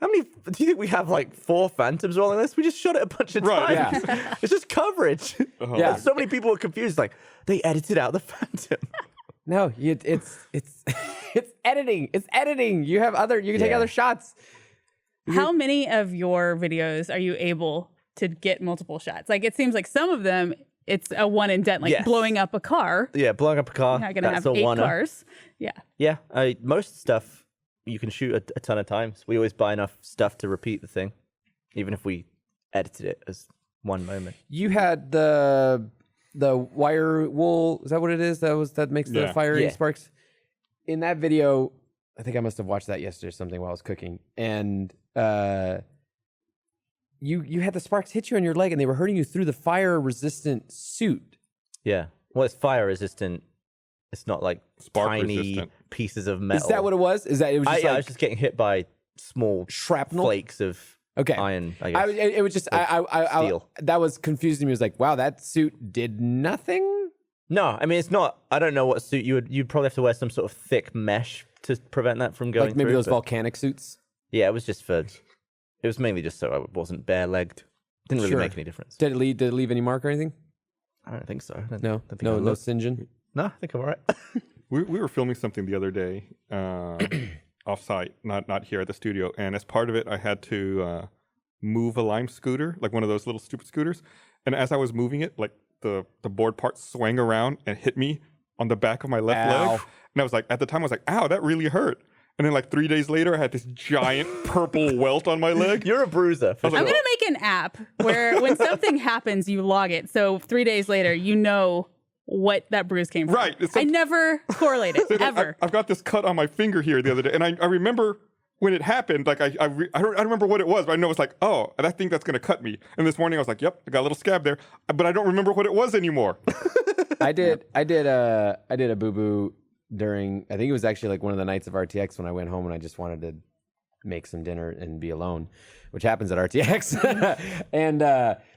"How many? Do you think we have like 4 Phantoms rolling this? We just shot it a bunch of times. Yeah. It's just coverage." Yeah. And so many people were confused, like they edited out the Phantom. No, it's editing. It's editing. You can take other shots. How many of your videos are you able to get multiple shots? Like it seems like some of them, it's a one and done, like blowing up a car. Yeah, blowing up a car. You're not going to have 8 cars. Yeah. Yeah, most stuff you can shoot a ton of times. We always buy enough stuff to repeat the thing, even if we edited it as one moment. You had the wire wool. Is that what it is? That makes the fiery sparks. In that video, I think I must have watched that yesterday or something while I was cooking, and you had the sparks hit you on your leg, and they were hurting you through the fire-resistant suit. Yeah. Well, it's fire-resistant. It's not like tiny pieces of metal. Is that what it was? Is that it was? Just I was just getting hit by small shrapnel flakes of iron. I guess it was just steel. That was confusing me. It was like, wow, that suit did nothing. No, I mean it's not. I don't know what suit you'd probably have to wear some sort of thick mesh to prevent that from going. Like maybe through, those volcanic suits. Yeah, it was just for. It was mainly just so I wasn't bare-legged. Didn't really make any difference. Did it leave any mark or anything? I don't think so. No singeing. No, I think I'm all right. We were filming something the other day, off-site, not here at the studio, and as part of it, I had to move a Lime scooter, like one of those little stupid scooters, and as I was moving it, like the board part swang around and hit me on the back of my left leg, and I was like, at the time, I was like, ow, that really hurt. And then like 3 days later, I had this giant purple welt on my leg. You're a bruiser. I'm going to make an app where when something happens, you log it. So 3 days later, you know what that bruise came from. Right. I never correlate it, ever. I've got this cut on my finger here the other day. And I remember when it happened, like I remember what it was, but I know it's like, oh, I think that's going to cut me. And this morning I was like, yep, I got a little scab there. But I don't remember what it was anymore. I did a boo-boo during, I think it was actually like one of the nights of RTX when I went home and I just wanted to make some dinner and be alone, which happens at RTX. And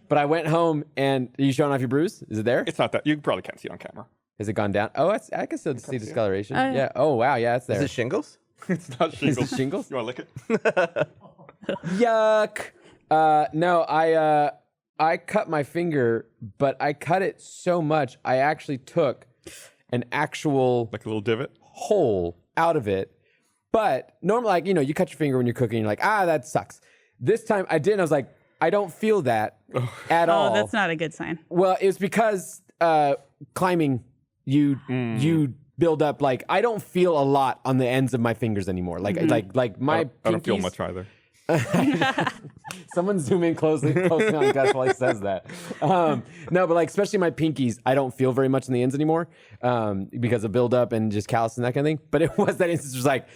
but I went home and are you showing off your bruise? Is it there? It's not that. You probably can't see it on camera. Has it gone down? Oh, I can still see discoloration. Yeah. Oh, wow. Yeah, it's there. Is it shingles? It's not shingles. Is it shingles? You want to lick it? Yuck. No, I cut my finger, but I cut it so much, I actually took an actual like a little divot hole out of it. But normally, like, you cut your finger when you're cooking, you're like, that sucks. This time I didn't. I was like, I don't feel that at all. Oh, that's not a good sign. Well, it's because climbing, you build up, like, I don't feel a lot on the ends of my fingers anymore. Like, like my I don't feel much either. Someone zoom in closely on Gus while he says that. No, but like especially my pinkies, I don't feel very much in the ends anymore because of buildup and just callus and that kind of thing. But it was that instance, it was like,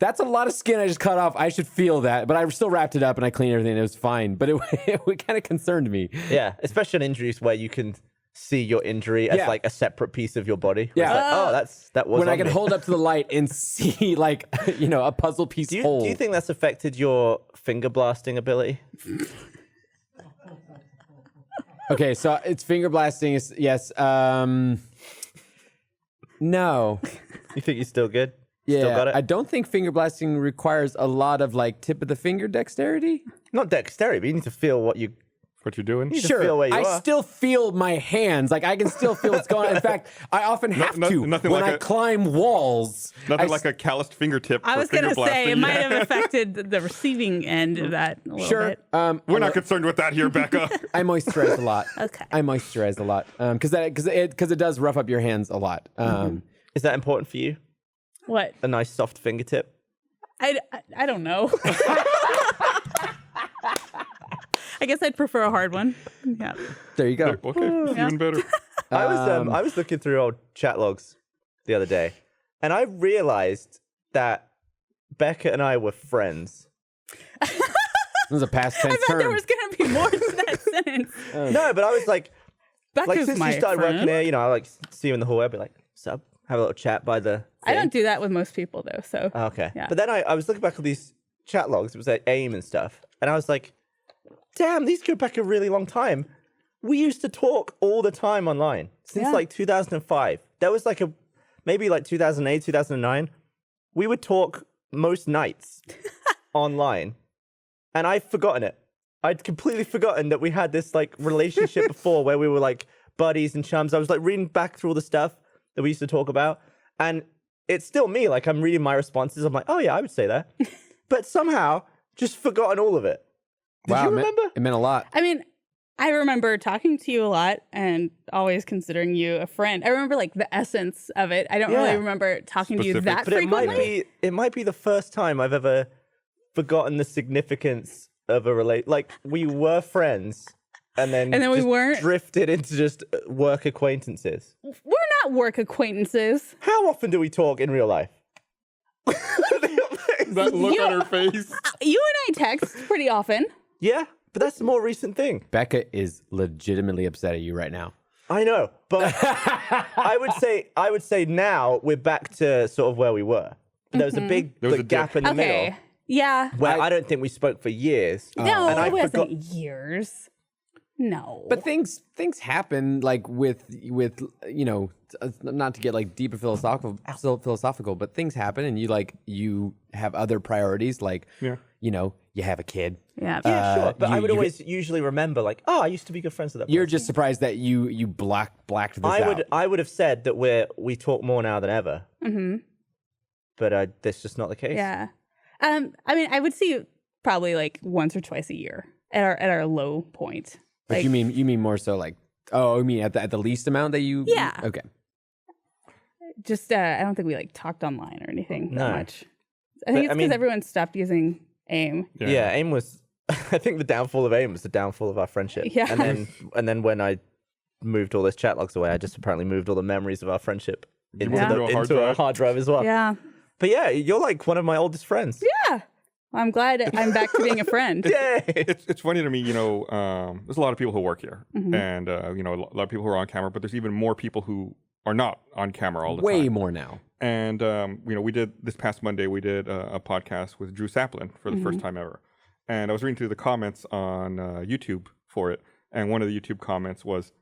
that's a lot of skin I just cut off. I should feel that, but I still wrapped it up and I cleaned everything. And it was fine, but it kind of concerned me. Yeah, especially on injuries where you can see your injury as like a separate piece of your body. Yeah. Like, that was when I can hold up to the light and see like a puzzle piece hole. Do you think that's affected your finger blasting ability? Okay, so it's finger blasting. Yes. No. You think you're still good? Yeah. Still got it? I don't think finger blasting requires a lot of like tip of the finger dexterity. Not dexterity, but you need to feel what you're doing. Sure, feel where you I are. still feel my hands. Like I can still feel what's going on. In fact, I often have to when like I climb walls. Nothing like a calloused fingertip. I was going to say it might have affected the receiving end of that a little bit. We're not concerned with that here, Becca. I moisturize a lot. Okay. I moisturize a lot because it does rough up your hands a lot. Is that important for you? What? A nice soft fingertip? I don't know. I guess I'd prefer a hard one. Yeah. There you go. Okay, even better. I was looking through old chat logs the other day, and I realized that Becca and I were friends. This is a past tense I thought there was going to be more to that sentence. No, but I was like Becca's since my you started friend. working here, I like see you in the hallway, I'd be like, sup? Have a little chat by the thing. I don't do that with most people though, so. Okay. Yeah. But then I was looking back at these chat logs, it was like AIM and stuff, and I was like, damn, these go back a really long time. We used to talk all the time online since like 2005. There was like maybe like 2008, 2009. We would talk most nights online, and I've forgotten it. I'd completely forgotten that we had this like relationship before where we were like buddies and chums. I was like reading back through all the stuff that we used to talk about, and it's still me. Like I'm reading my responses. I'm like, oh yeah, I would say that, but somehow just forgotten all of it. Did you remember? It meant a lot. I mean, I remember talking to you a lot and always considering you a friend. I rememate like the essence of it. I don't really remember talking to you that frequently. It might be the first time I've ever forgotten the significance of a like we were friends and then we weren't drifted into just work acquaintances. We're not work acquaintances. How often do we talk in real life? That look on her face. You and I text pretty often. Yeah, but that's a more recent thing. Becca is legitimately upset at you right now. I know, but I would say now we're back to sort of where we were. There was a big gap in the middle. Yeah. Where I don't think we spoke for years. No, and it wasn't years. No. But things happen like with not to get like deeper philosophical, but things happen and you have other priorities. Like you have a kid. Yeah. Yeah, sure. But I would always usually remember, like, I used to be good friends with that person. You're just surprised that you blacked this out. I would have said that we talk more now than ever. Mm-hmm. But that's just not the case. Yeah. I mean, I would see you probably like once or twice a year at our low point. But like, you mean more so like, you mean at the least amount that you? Yeah. Okay. Just I don't think we like talked online or anything that much. I think it's I because mean, everyone stopped using AIM. Yeah, AIM was. I think the downfall of AIM was the downfall of our friendship. Yeah. And then when I moved all those chat logs away, I just apparently moved all the memories of our friendship into a hard drive as well. Yeah. But yeah, you're like one of my oldest friends. Yeah. Well, I'm glad I'm back to being a friend. Yay! It's funny to me, there's a lot of people who work here, and a lot of people who are on camera, but there's even more people who are not on camera all the time. Way more now. And we did this past Monday. We did a podcast with Drew Saplin for the first time ever, and I was reading through the comments on YouTube for it, and one of the YouTube comments was,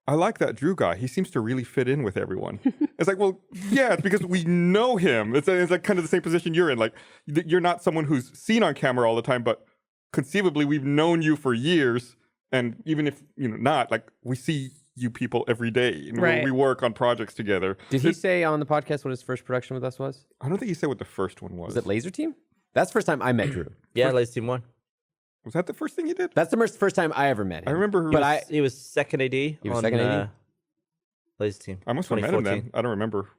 "I like that Drew guy. He seems to really fit in with everyone." It's like, well, yeah, it's because we know him. It's like kind of the same position you're in. Like, you're not someone who's seen on camera all the time, but conceivably we've known you for years, and even if not, like, we see you people every day. Right. We work on projects together. Did he say on the podcast what his first production with us was? I don't think he said what the first one was. Was it Laser Team? That's the first time I met Drew. Yeah, Laser Team 1. Was that the first thing you did? That's the first time I ever met him. I remember. He was second AD. He was second AD? Laser Team. I must have met him then. I don't remember.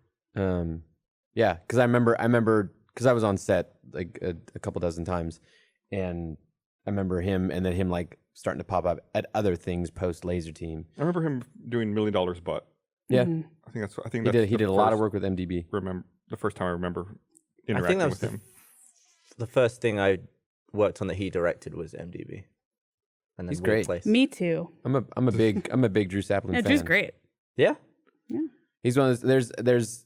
Yeah, because I remember because I was on set like a couple dozen times, and I remember him, and then him like starting to pop up at other things post Laser Team. I remember him doing $1 Million Butt. Yeah, I think he did a lot of work with MDB. Remember the first time I remember interacting I think that was with him. The first thing I worked on that he directed was MDB. And then He's great. Me too. I'm a big Drew Saplin fan. Drew's great. Yeah. He's one of those. There's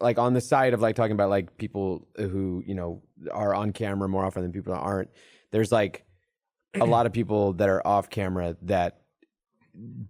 like on the side of like talking about like people who are on camera more often than people that aren't. There's like a lot of people that are off camera that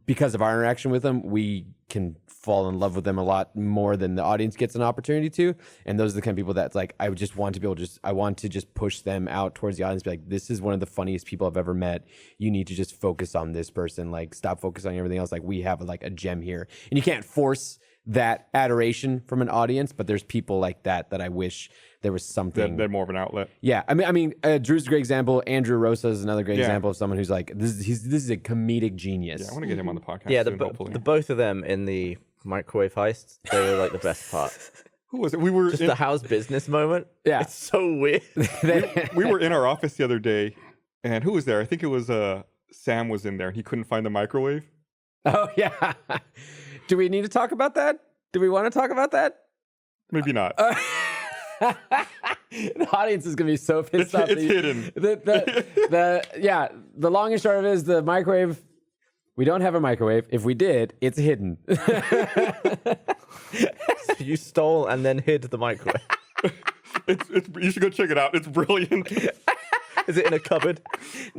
because of our interaction with them, we can fall in love with them a lot more than the audience gets an opportunity to. And those are the kind of people that's like, I just want to be able to I want to just push them out towards the audience. Be like, this is one of the funniest people I've ever met. You need to just focus on this person. Like, stop focusing on everything else. Like, we have like a gem here, and you can't force that adoration from an audience, but there's people like that I wish there was something. They're more of an outlet. Yeah, I mean, Drew's a great example. Andrew Rosa is another great example of someone who's like, this is a comedic genius. Yeah, I want to get him on the podcast. Yeah, soon, hopefully. the both of them in the microwave heist, they were like the best part. Who was it? We were Just the house business moment. Yeah. It's so weird. we were in our office the other day, and who was there? I think it was Sam was in there, and he couldn't find the microwave. Oh yeah. Do we need to talk about that? Do we want to talk about that? Maybe not. The audience is gonna be so pissed off. It's hidden. The long and short of it is the microwave. We don't have a microwave. If we did, it's hidden. So you stole and then hid the microwave. You should go check it out. It's brilliant. Is it in a cupboard?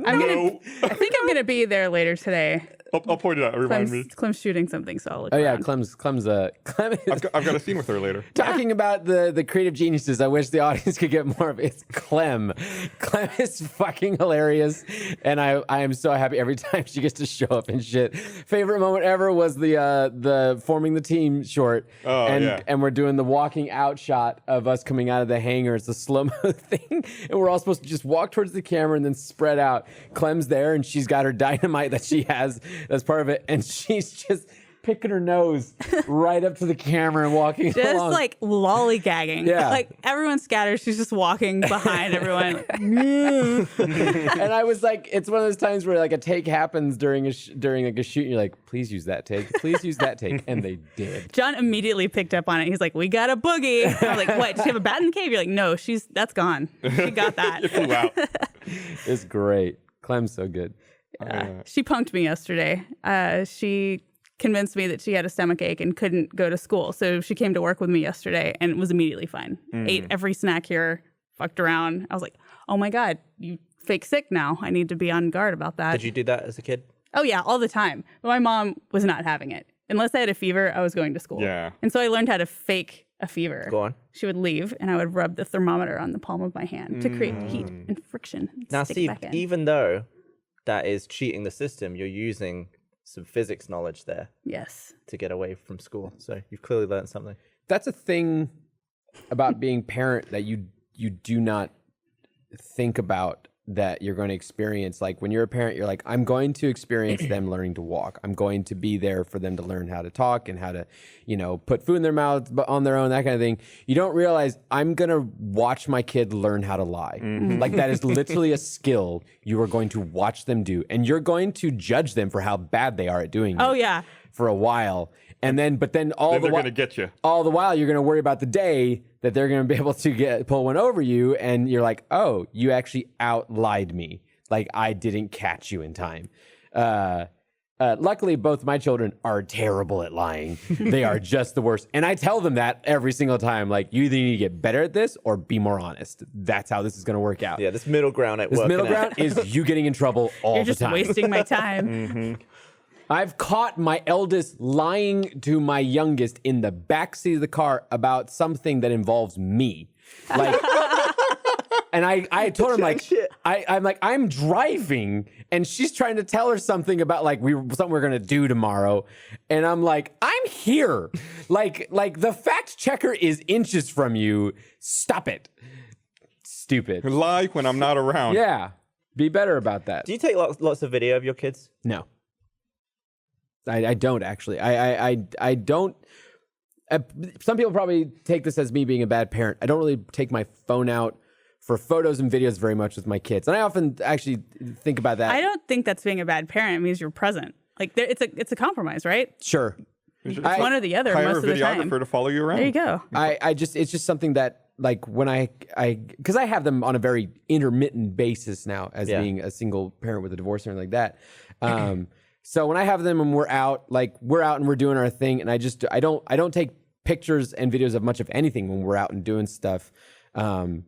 I think I'm gonna be there later today. I'll point it out. Remind me. Clem's shooting something, so I'll look Yeah, around. Clem's I've got a scene with her later. Talking about the creative geniuses, I wish the audience could get more of it. It's Clem. Clem is fucking hilarious, and I am so happy every time she gets to show up and shit. Favorite moment ever was the forming the team short, and we're doing the walking out shot of us coming out of the hangar. It's a slow mo thing, and we're all supposed to just walk towards the camera and then spread out. Clem's there, and she's got her dynamite that she has. That's part of it, and she's just picking her nose right up to the camera and walking just along. like lollygagging. Yeah. Like everyone scatters, she's just walking behind everyone. And I was like, it's one of those times where like a take happens during like a shoot, and you're like, please use that take, please use that take, and they did. John immediately picked up on it. He's like, "We got a boogie." I was like, "What? Does she have a bat in the cave?" You're like, "No, that's gone. She got that." It flew out. It's great. Clem's so good. She punked me yesterday. She convinced me that she had a stomach ache and couldn't go to school. So she came to work with me yesterday and was immediately fine. Ate every snack here, fucked around. I was like, oh my God, you fake sick now. I need to be on guard about that. Did you do that as a kid? Oh yeah, all the time. But my mom was not having it. Unless I had a fever, I was going to school. Yeah. And so I learned how to fake a fever, Go on. she would leave, and I would rub the thermometer on the palm of my hand to create heat and friction. And Now, stick see, it back in. even though that is cheating the system, you're using some physics knowledge there Yes. to get away from school. So you've clearly learned something. That's a thing about being parent that you do not think about that you're going to experience. Like when you're a parent, you're like, I'm going to experience them learning to walk. I'm going to be there for them to learn how to talk and how to, put food in their mouths but on their own, that kind of thing. You don't realize I'm going to watch my kid learn how to lie. Like that is literally a skill you are going to watch them do. And you're going to judge them for how bad they are at doing Oh it yeah. for a while. And then, but then all Then the they're while, going to get you. all the while you're going to worry about the day that they're going to be able to pull one over you, and you're like, oh, you actually out-lied me. Like I didn't catch you in time. Luckily, both my children are terrible at lying. They are just the worst. And I tell them that every single time. Like, you either need to get better at this or be more honest. That's how this is going to work out. Yeah, this middle ground at This work. middle ground is you getting in trouble all You're the just time. wasting my time. I've caught my eldest lying to my youngest in the backseat of the car about something that involves me. Like, and I told him like, I'm like, I'm driving and she's trying to tell her something about like something we're gonna do tomorrow, and I'm like, I'm here, like the fact checker is inches from you. Stop it, stupid. Lie when I'm not around. Yeah, be better about that. Do you take lots of video of your kids? No. I don't actually. I don't. Some people probably take this as me being a bad parent. I don't really take my phone out for photos and videos very much with my kids, and I often actually think about that. I don't think that's being a bad parent. It means you're present. Like it's a compromise, right? Sure. It's one or the other Hire most a of the time. videographer to follow you around. There you go. It's just something that like when because I have them on a very intermittent basis now as being a single parent with a divorce and everything like that. So when I have them and we're out and we're doing our thing, and I don't take pictures and videos of much of anything when we're out and doing stuff. And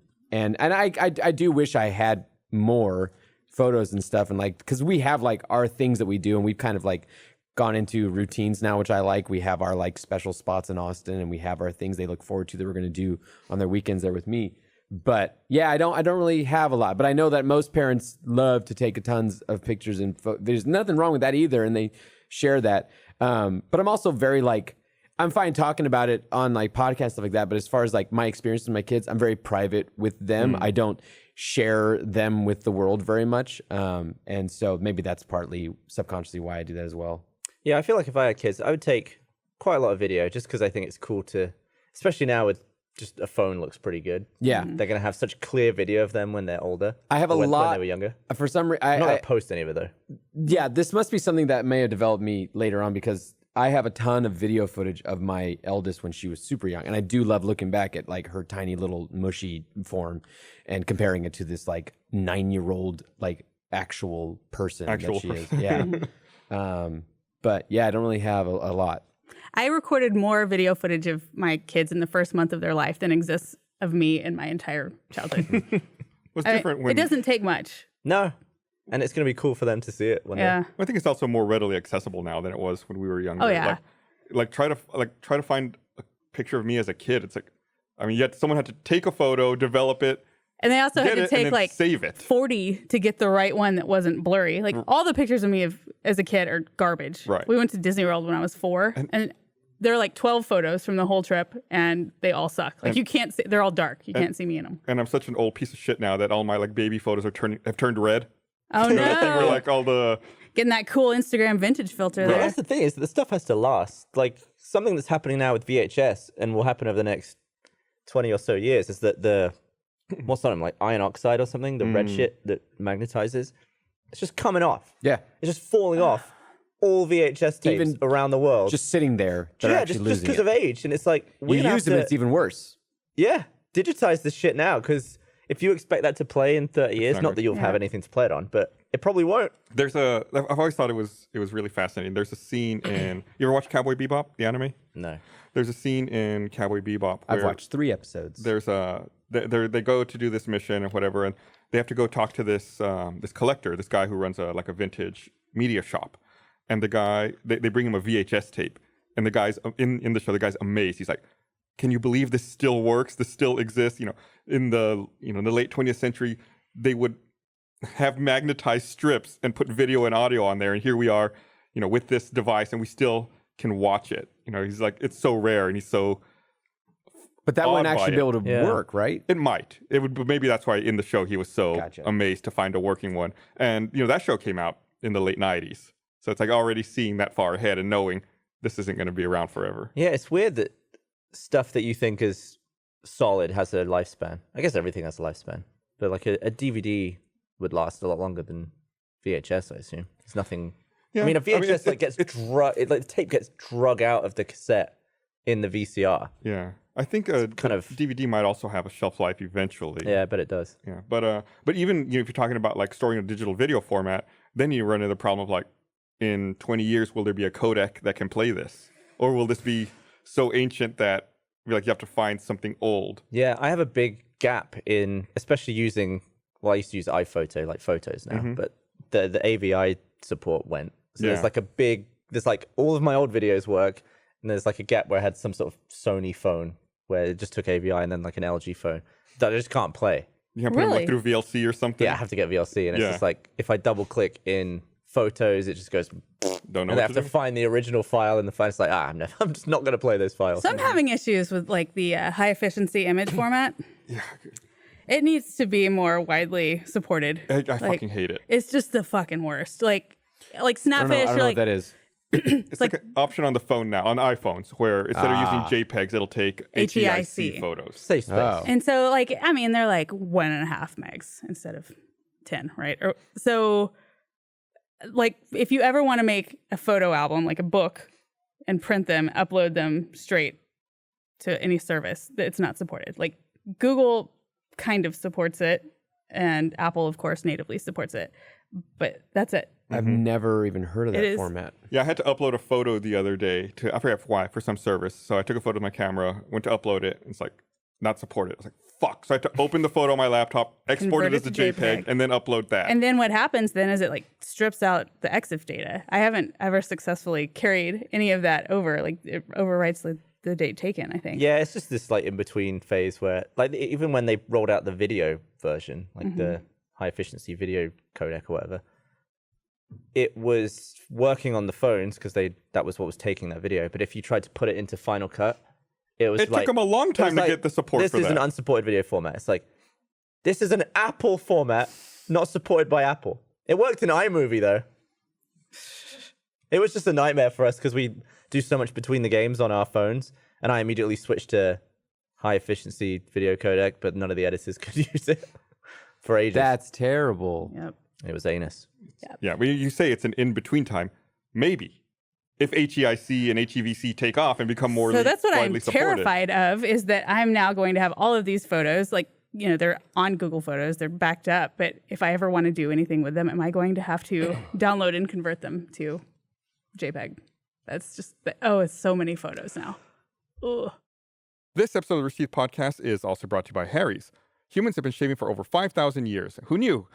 I do wish I had more photos and stuff, and like, because we have like our things that we do, and we've kind of like gone into routines now, which I like. We have our like special spots in Austin, and we have our things they look forward to that we're going to do on their weekends there with me. But yeah, I don't really have a lot, but I know that most parents love to take tons of pictures and there's nothing wrong with that either, and they share that. But I'm also very like, I'm fine talking about it on like podcasts, stuff like that. But as far as like my experience with my kids, I'm very private with them. I don't share them with the world very much. And so maybe that's partly subconsciously why I do that as well. Yeah, I feel like if I had kids, I would take quite a lot of video just because I think it's cool to, especially now with just a phone looks pretty good. Yeah. They're going to have such clear video of them when they're older. I have a when lot they were younger. For some reason. I'm not going to post any of it though. Yeah, this must be something that may have developed me later on, because I have a ton of video footage of my eldest when she was super young. And I do love looking back at like her tiny little mushy form and comparing it to this like 9-year-old like actual person that she is. Yeah. But yeah, I don't really have a lot. I recorded more video footage of my kids in the first month of their life than exists of me in my entire childhood. What's different when it doesn't take much. No. And it's going to be cool for them to see it when Yeah. I think it's also more readily accessible now than it was when we were younger. Oh, yeah. Like try to find a picture of me as a kid. It's like, I mean, yet someone had to take a photo, develop it, And they also had get to it, and take then like save it. 40 to get the right one that wasn't blurry. Like all the pictures of me as a kid are garbage. Right. We went to Disney World when I was 4, and there are like 12 photos from the whole trip, and they all suck. Like you can't see; they're all dark. You can't see me in them. And I'm such an old piece of shit now that all my like baby photos have turned red. Oh You know, that thing where no! like all the Getting that cool Instagram vintage filter But there. that's the thing, is that the stuff has to last. Like something that's happening now with VHS and will happen over the next 20 or so years is that the what's on them, like iron oxide or something, the red shit that magnetizes, it's just coming off. Yeah. It's just falling off all VHS tapes Even around the world. Just sitting there. They're yeah, actually just losing because it. of age. And it's like, You use them, it's even worse. Yeah, digitize this shit now, because if you expect that to play in 30 years, not not good. that you'll have anything to play it on, but it probably won't. I've always thought it was really fascinating. There's a scene in, you ever watch Cowboy Bebop, the anime? No. There's a scene in Cowboy Bebop where I've watched 3 episodes. there's they go to do this mission or whatever, and they have to go talk to this this collector, this guy who runs a vintage media shop, and the guy they bring him a VHS tape, and the guy's in the show, the guy's amazed. He's like, can you believe this still works? This still exists? In the late 20th century, they would have magnetized strips and put video and audio on there, and here we are, with this device, and we still can watch it. He's like, it's so rare, and he's so. But that wouldn't actually be able to work, right? It might. It would. But maybe that's why in the show he was so amazed to find a working one. And that show came out in the late 90s, so it's like already seeing that far ahead and knowing this isn't going to be around forever. Yeah, it's weird that stuff that you think is solid has a lifespan. I guess everything has a lifespan, but like a DVD would last a lot longer than VHS. I assume it's nothing. Yeah, I mean, a VHS gets the tape gets drug out of the cassette in the VCR. Yeah, I think DVD might also have a shelf life eventually. Yeah, I bet it does. Yeah, but even if you're talking about like storing a digital video format, then you run into the problem of like, in 20 years, will there be a codec that can play this, or will this be so ancient that you have to find something old? Yeah, I have a big gap in, especially using. Well, I used to use iPhoto, like photos now, but the AVI support went. So there's like there's like all of my old videos work, and there's like a gap where I had some sort of Sony phone where it just took AVI, and then like an LG phone that I just can't play. You can put them like through VLC or something? Yeah, I have to get VLC, and it's just like, if I double click in photos, it just goes. Don't know. And I have to find the original file in the file. It's like, I'm just not going to play those files. So I'm having issues with like the high efficiency image format. Yeah. It needs to be more widely supported. I fucking hate it. It's just the fucking worst. Like Snapfish. I don't know what that is. It's like an option on the phone now, on iPhones, where instead of using JPEGs, it'll take HEIC photos. Safe space. Oh. And so they're like 1.5 megs instead of 10, right? So like, if you ever want to make a photo album, like a book, and print them, upload them straight to any service, it's not supported. Like, Google kind of supports it, and Apple, of course, natively supports it, but that's it. I've never even heard of that format. Yeah, I had to upload a photo the other day I forget why, for some service. So I took a photo of my camera, went to upload it, and it's like, not supported. I was like, fuck. So I had to open the photo on my laptop, export it as a JPEG, and then upload that. And then what happens then is it like strips out the EXIF data. I haven't ever successfully carried any of that over. Like, it overwrites the date taken, I think. Yeah, it's just this like in between phase where, like, even when they rolled out the video version, like the high efficiency video codec or whatever, it was working on the phones because that was what was taking that video. But if you tried to put it into Final Cut, it took them a long time to get the support for that. This is an unsupported video format. It's like, this is an Apple format, not supported by Apple. It worked in iMovie, though. It was just a nightmare for us because we do so much between the games on our phones, and I immediately switched to high-efficiency video codec, but none of the editors could use it for ages. That's terrible. Yep. It was anus. Yep. Yeah, when you say it's an in-between time, maybe. If HEIC and HEVC take off and become more widely supported. So that's what I'm terrified of, is that I'm now going to have all of these photos, like, they're on Google Photos, they're backed up, but if I ever want to do anything with them, am I going to have to download and convert them to JPEG? That's just, it's so many photos now. Ugh. This episode of the Rooster Teeth Podcast is also brought to you by Harry's. Humans have been shaving for over 5,000 years. Who knew?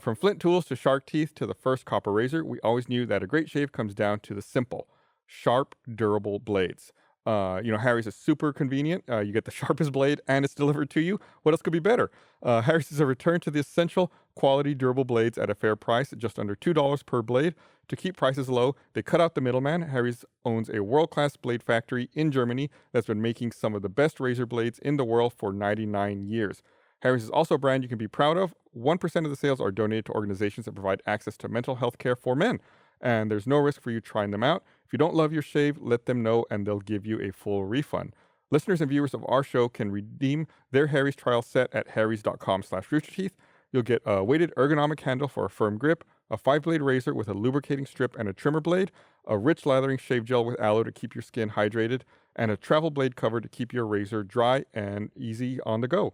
From flint tools to shark teeth to the first copper razor, we always knew that a great shave comes down to the simple, sharp, durable blades. Harry's is super convenient. You get the sharpest blade and it's delivered to you. What else could be better? Harry's is a return to the essential quality, durable blades at a fair price, just under $2 per blade. To keep prices low, they cut out the middleman. Harry's owns a world-class blade factory in Germany that's been making some of the best razor blades in the world for 99 years. Harry's is also a brand you can be proud of. 1% of the sales are donated to organizations that provide access to mental health care for men. And there's no risk for you trying them out. If you don't love your shave, let them know and they'll give you a full refund. Listeners and viewers of our show can redeem their Harry's trial set at harrys.com/roosterteeth. You'll get a weighted ergonomic handle for a firm grip, a 5-blade razor with a lubricating strip and a trimmer blade, a rich lathering shave gel with aloe to keep your skin hydrated, and a travel blade cover to keep your razor dry and easy on the go.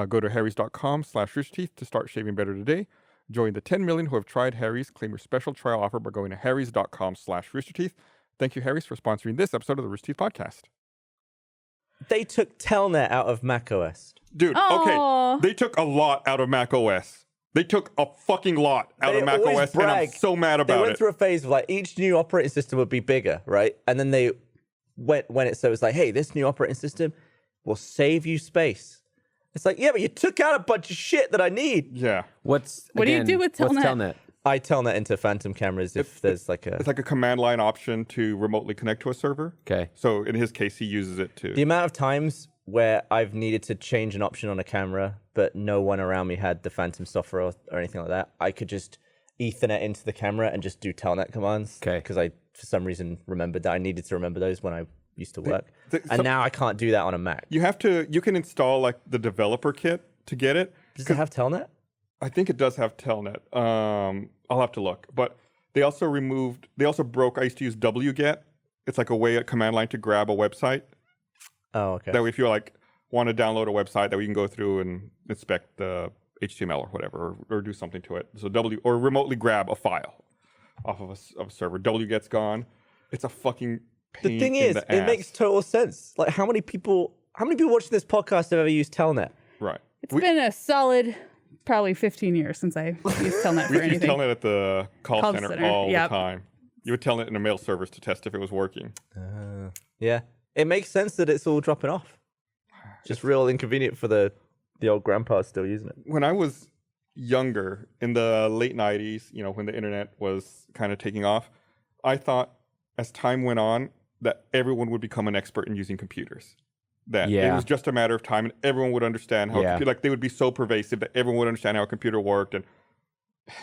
Go to harrys.com/roosterteeth to start shaving better today. Join the 10 million who have tried Harry's. Claim your special trial offer by going to harrys.com/roosterteeth. Thank you, Harry's, for sponsoring this episode of the Rooster Teeth Podcast. They took Telnet out of macOS. Dude, okay. They took a lot out of macOS. They took a fucking lot out of macOS, and I'm so mad about it. They went through a phase of like each new operating system would be bigger, right? And then they went when it was like, hey, this new operating system, will save you space. It's like, yeah, but you took out a bunch of shit that I need. Yeah. What do you do with What's Telnet? Telnet? I telnet into Phantom cameras if there's like a... It's like a command line option to remotely connect to a server. Okay. So in his case, he uses it to. The amount of times where I've needed to change an option on a camera, but no one around me had the Phantom software or anything like that, I could just Ethernet into the camera and just do telnet commands. Okay. Because I, for some reason, remembered that I needed to remember those when I used to work. And now I can't do that on a Mac. You can install like the developer kit to get it. Does it have telnet? I think it does have Telnet. I'll have to look. But they also broke, I used to use wget. It's like a command line to grab a website. Oh, okay. That way, if you like want to download a website, that way you can go through and inspect the HTML or whatever, or do something to it. So or remotely grab a file off of a server. wget's gone. It's a fucking pain The thing in is, the ass. it makes total sense. Like, how many people watching this podcast have ever used telnet? Right. It's been a solid probably 15 years since I used Telnet for We used anything. Telnet at the call center all yep. the time. You would Telnet in a mail service to test if it was working. Yeah. It makes sense that it's all dropping off. Just real inconvenient for the old grandpas still using it. When I was younger, in the late 90s, when the internet was kind of taking off, I thought as time went on that everyone would become an expert in using computers. That it was just a matter of time and everyone would understand how they would be so pervasive that everyone would understand how a computer worked. And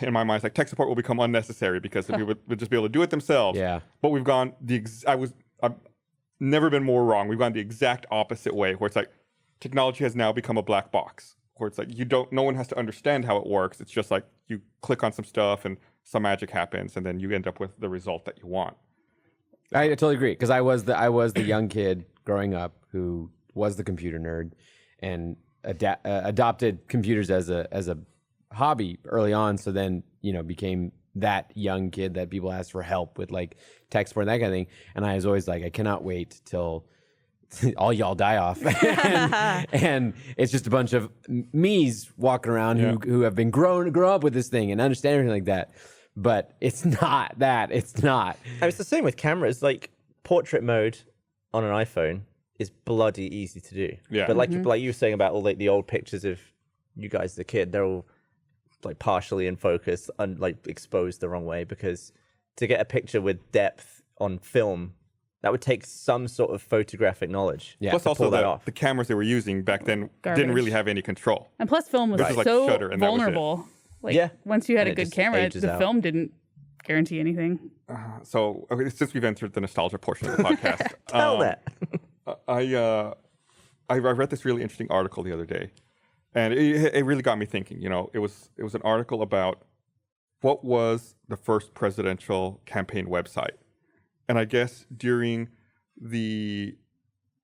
in my mind, it's like tech support will become unnecessary because people would just be able to do it themselves. Yeah. But we've gone I've never been more wrong. We've gone the exact opposite way, where it's like technology has now become a black box, where it's like no one has to understand how it works. It's just like you click on some stuff and some magic happens, and then you end up with the result that you want. I totally agree, because I was the young kid growing up who was the computer nerd and adopted computers as a hobby early on. So then became that young kid that people asked for help with, like tech support and that kind of thing. And I was always like, I cannot wait till all y'all die off, and it's just a bunch of me's walking around who have been grow up with this thing and understand everything like that. But it's not that. It's not. And it's the same with cameras. Like portrait mode on an iPhone is bloody easy to do. Yeah. But like you were saying about all like the old pictures of you guys as a kid, they're all like partially in focus and like exposed the wrong way, because to get a picture with depth on film, that would take some sort of photographic knowledge. Yeah. Plus also the cameras they were using back then didn't really have any control. And plus film was so vulnerable. Like once you had a good camera, the film didn't guarantee anything. So since we've entered the nostalgia portion of the podcast, Tell that. I read this really interesting article the other day, and it really got me thinking. It was an article about what was the first presidential campaign website, and I guess during it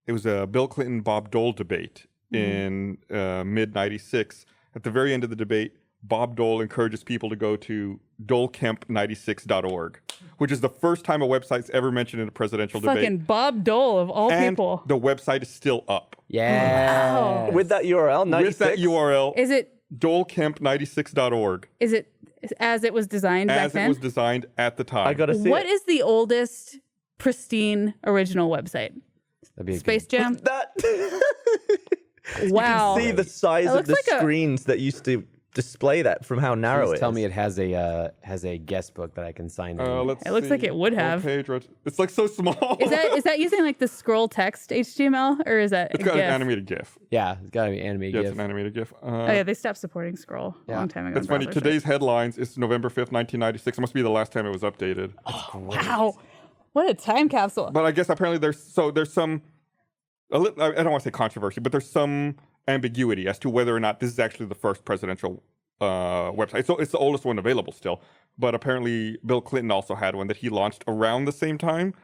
was a Bill Clinton Bob Dole debate in mid '96. At the very end of the debate, Bob Dole encourages people to go to dolekemp96.org, which is the first time a website's ever mentioned in a presidential debate. Fucking Bob Dole of all people. The website is still up. Yeah. Wow. With that URL, 96? With that URL. Is it dolekemp96.org. Is it as it was designed back then? As it was designed at the time. I gotta see What is the oldest pristine original website? Space Jam? Wow. You can see the size of the screens that used to display that from how narrow it is. Tell me it has a guest book that I can sign in. It looks like it would have. It's like so small. Is that using like the scroll text HTML, or is that It's got an animated GIF. Yeah, it's got to be animated GIF. Yeah, it's an animated GIF. Oh yeah, they stopped supporting scroll a long time ago. It's funny. Today's headlines is November 5th, 1996. It must be the last time it was updated. Wow, what a time capsule! But I guess apparently there's some. I don't want to say controversy, but there's some ambiguity as to whether or not this is actually the first presidential website. So it's the oldest one available still, but apparently Bill Clinton also had one that he launched around the same time.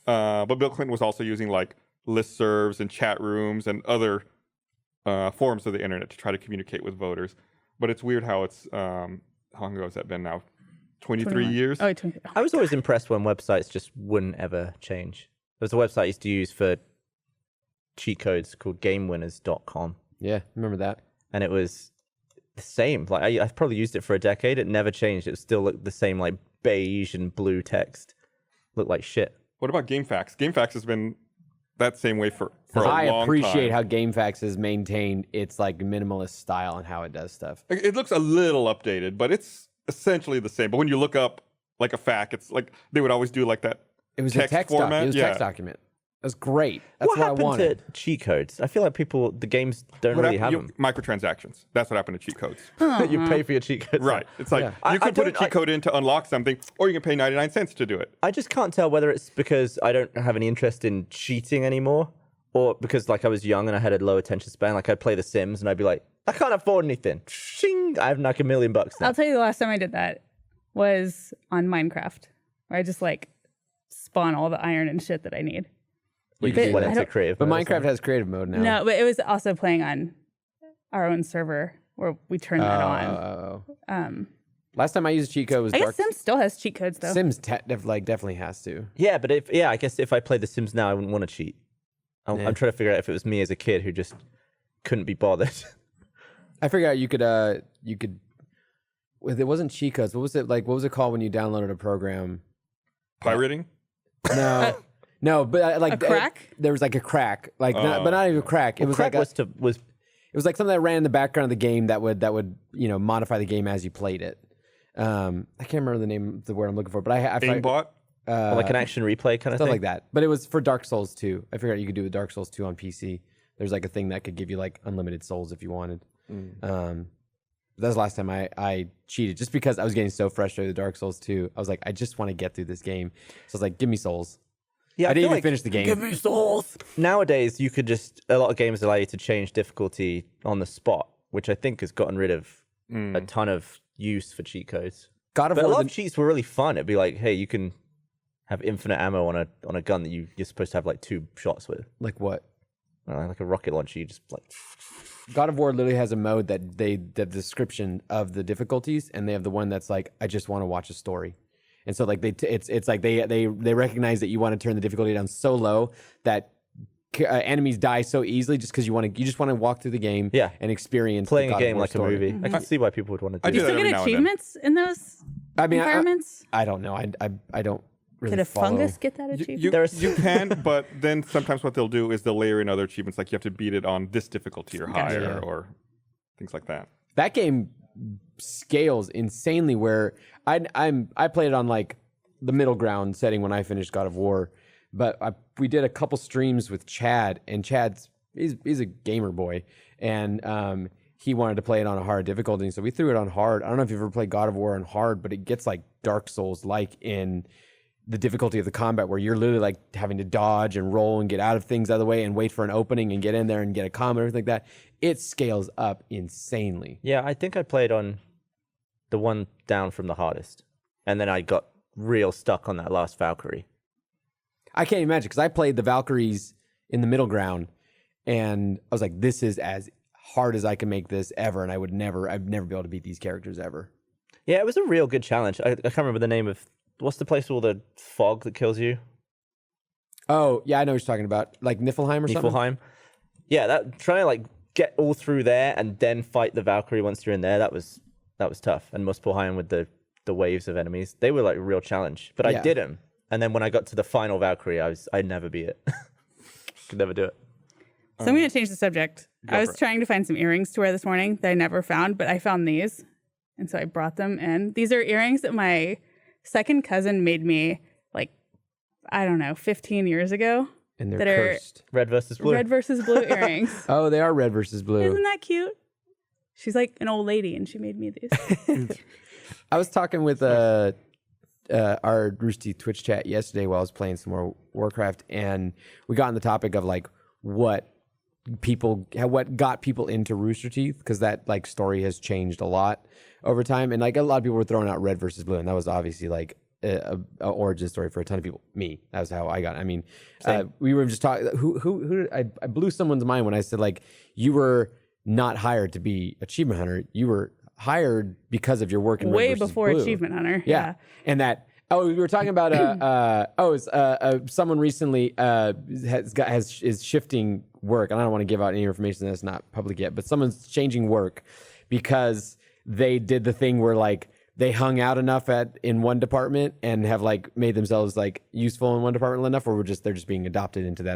But Bill Clinton was also using like listservs and chat rooms and other forms of the internet to try to communicate with voters. But it's weird how it's how long ago has that been now? 23 years? Oh, 23. I was always impressed when websites just wouldn't ever change. There was a website I used to use for cheat codes called gamewinners.com. Yeah, remember that. And it was the same. Like I probably used it for a decade. It never changed. It still looked the same, like beige and blue text. Looked like shit. What about GameFAQs? GameFAQs has been that same way for a long time. I appreciate how GameFAQs has maintained its like minimalist style and how it does stuff. It looks a little updated, but it's essentially the same. But when you look up like a fact, it's like they would always do like that. It was a text format. It was a text document. It was great. That's what I happened wanted. to cheat codes? I feel like the games don't really have them. Microtransactions. That's what happened to cheat codes. You pay for your cheat codes. Right. It's like you could put a cheat code in to unlock something, or you can pay 99 cents to do it. I just can't tell whether it's because I don't have any interest in cheating anymore, or because like I was young and I had a low attention span. Like I'd play The Sims and I'd be like, I can't afford anything. Shing! I have like $1 million now. I'll tell you the last time I did that was on Minecraft, where I just like spawn all the iron and shit that I need. You just went into creative But mode Minecraft has creative mode now. No, but it was also playing on our own server where we turned that on. Last time I used a cheat code was I Dark. guess Sims still has cheat codes though. Sims definitely has to. Yeah, but I guess if I played The Sims now, I wouldn't want to cheat. I'm trying to figure out if it was me as a kid who just couldn't be bothered. I figured out you could. Well, it wasn't cheat codes. What was it like? What was it called when you downloaded a program? Pirating? No, but like A crack? There was like a crack, like but not even a crack. It was crack like it was like something that ran in the background of the game that would modify the game as you played it. I can't remember the name of the word I'm looking for, but I Aimbot? like an action replay kind of stuff thing. like that. But it was for Dark Souls 2. I figured out you could do with Dark Souls 2 on PC. There's like a thing that could give you like unlimited souls if you wanted. That was the last time I cheated, just because I was getting so frustrated with Dark Souls 2. I was like, I just want to get through this game. So I was like, give me souls. Yeah, I didn't even finish the game. Give me souls. Nowadays, a lot of games allow you to change difficulty on the spot, which I think has gotten rid of a ton of use for cheat codes. God of But a War, lot of cheats were really fun. It'd be like, hey, you can have infinite ammo on a gun that you're supposed to have like 2 shots with. like what? Like a rocket launcher, you just like. God of War literally has a mode that the description of the difficulties, and they have the one that's like, I just want to watch a story. And so like it's like they recognize that you want to turn the difficulty down so low that enemies die so easily just because you just want to walk through the game and experience playing the a God of game War like story. a movie. I can see why people would want to do I that. do You that still every get now and then. achievements in those environments? I don't know. I don't really Did a follow. fungus get that achievement? You can, but then sometimes what they'll do is they'll layer in other achievements, like you have to beat it on this difficulty or higher or things like that. That game scales insanely. Where I played it on like the middle ground setting when I finished God of War, but we did a couple streams with Chad, and he's a gamer boy, and he wanted to play it on a hard difficulty, so we threw it on hard. I don't know if you've ever played God of War on hard, but it gets like Dark Souls like in the difficulty of the combat, where you're literally like having to dodge and roll and get out of things out of the way and wait for an opening and get in there and get a combat and everything like that. It scales up insanely. Yeah, I think I played on the one down from the hardest, and then I got real stuck on that last Valkyrie. I can't imagine, because I played the Valkyries in the middle ground, and I was like, this is as hard as I can make this ever, and I'd never be able to beat these characters ever. Yeah, it was a real good challenge. I can't remember the name of what's the place with all the fog that kills you? Oh, yeah, I know what you're talking about. Like Niflheim or something? Niflheim. Yeah, that trying to like get all through there and then fight the Valkyrie once you're in there, that was tough. And Muspelheim with the waves of enemies, they were like a real challenge. But I did them. And then when I got to the final Valkyrie, I'd never beat it. Could never do it. So I'm going to change the subject. I was trying to find some earrings to wear this morning that I never found, but I found these. And so I brought them in. These are earrings that my second cousin made me like, I don't know, 15 years ago. And they're that cursed. Red versus blue. Red versus blue earrings. Oh, they are red versus blue. Isn't that cute? She's like an old lady and she made me these. I was talking with our Rooster Teeth Twitch chat yesterday while I was playing some more Warcraft, and we got on the topic of like what got people into Rooster Teeth, because that like story has changed a lot over time, and like a lot of people were throwing out red versus blue, and that was obviously like a origin story for a ton of people. Me, that was how I got it. I mean, we were just talking. Who I blew someone's mind when I said like you were not hired to be achievement hunter. You were hired because of your work in Red way versus before Blue. Achievement Hunter. Yeah. And that, we were talking about, someone recently is shifting work. And I don't want to give out any information that's not public yet, but someone's changing work because they did the thing where like they hung out enough in one department and have like made themselves like useful in one department enough, or they're just being adopted into that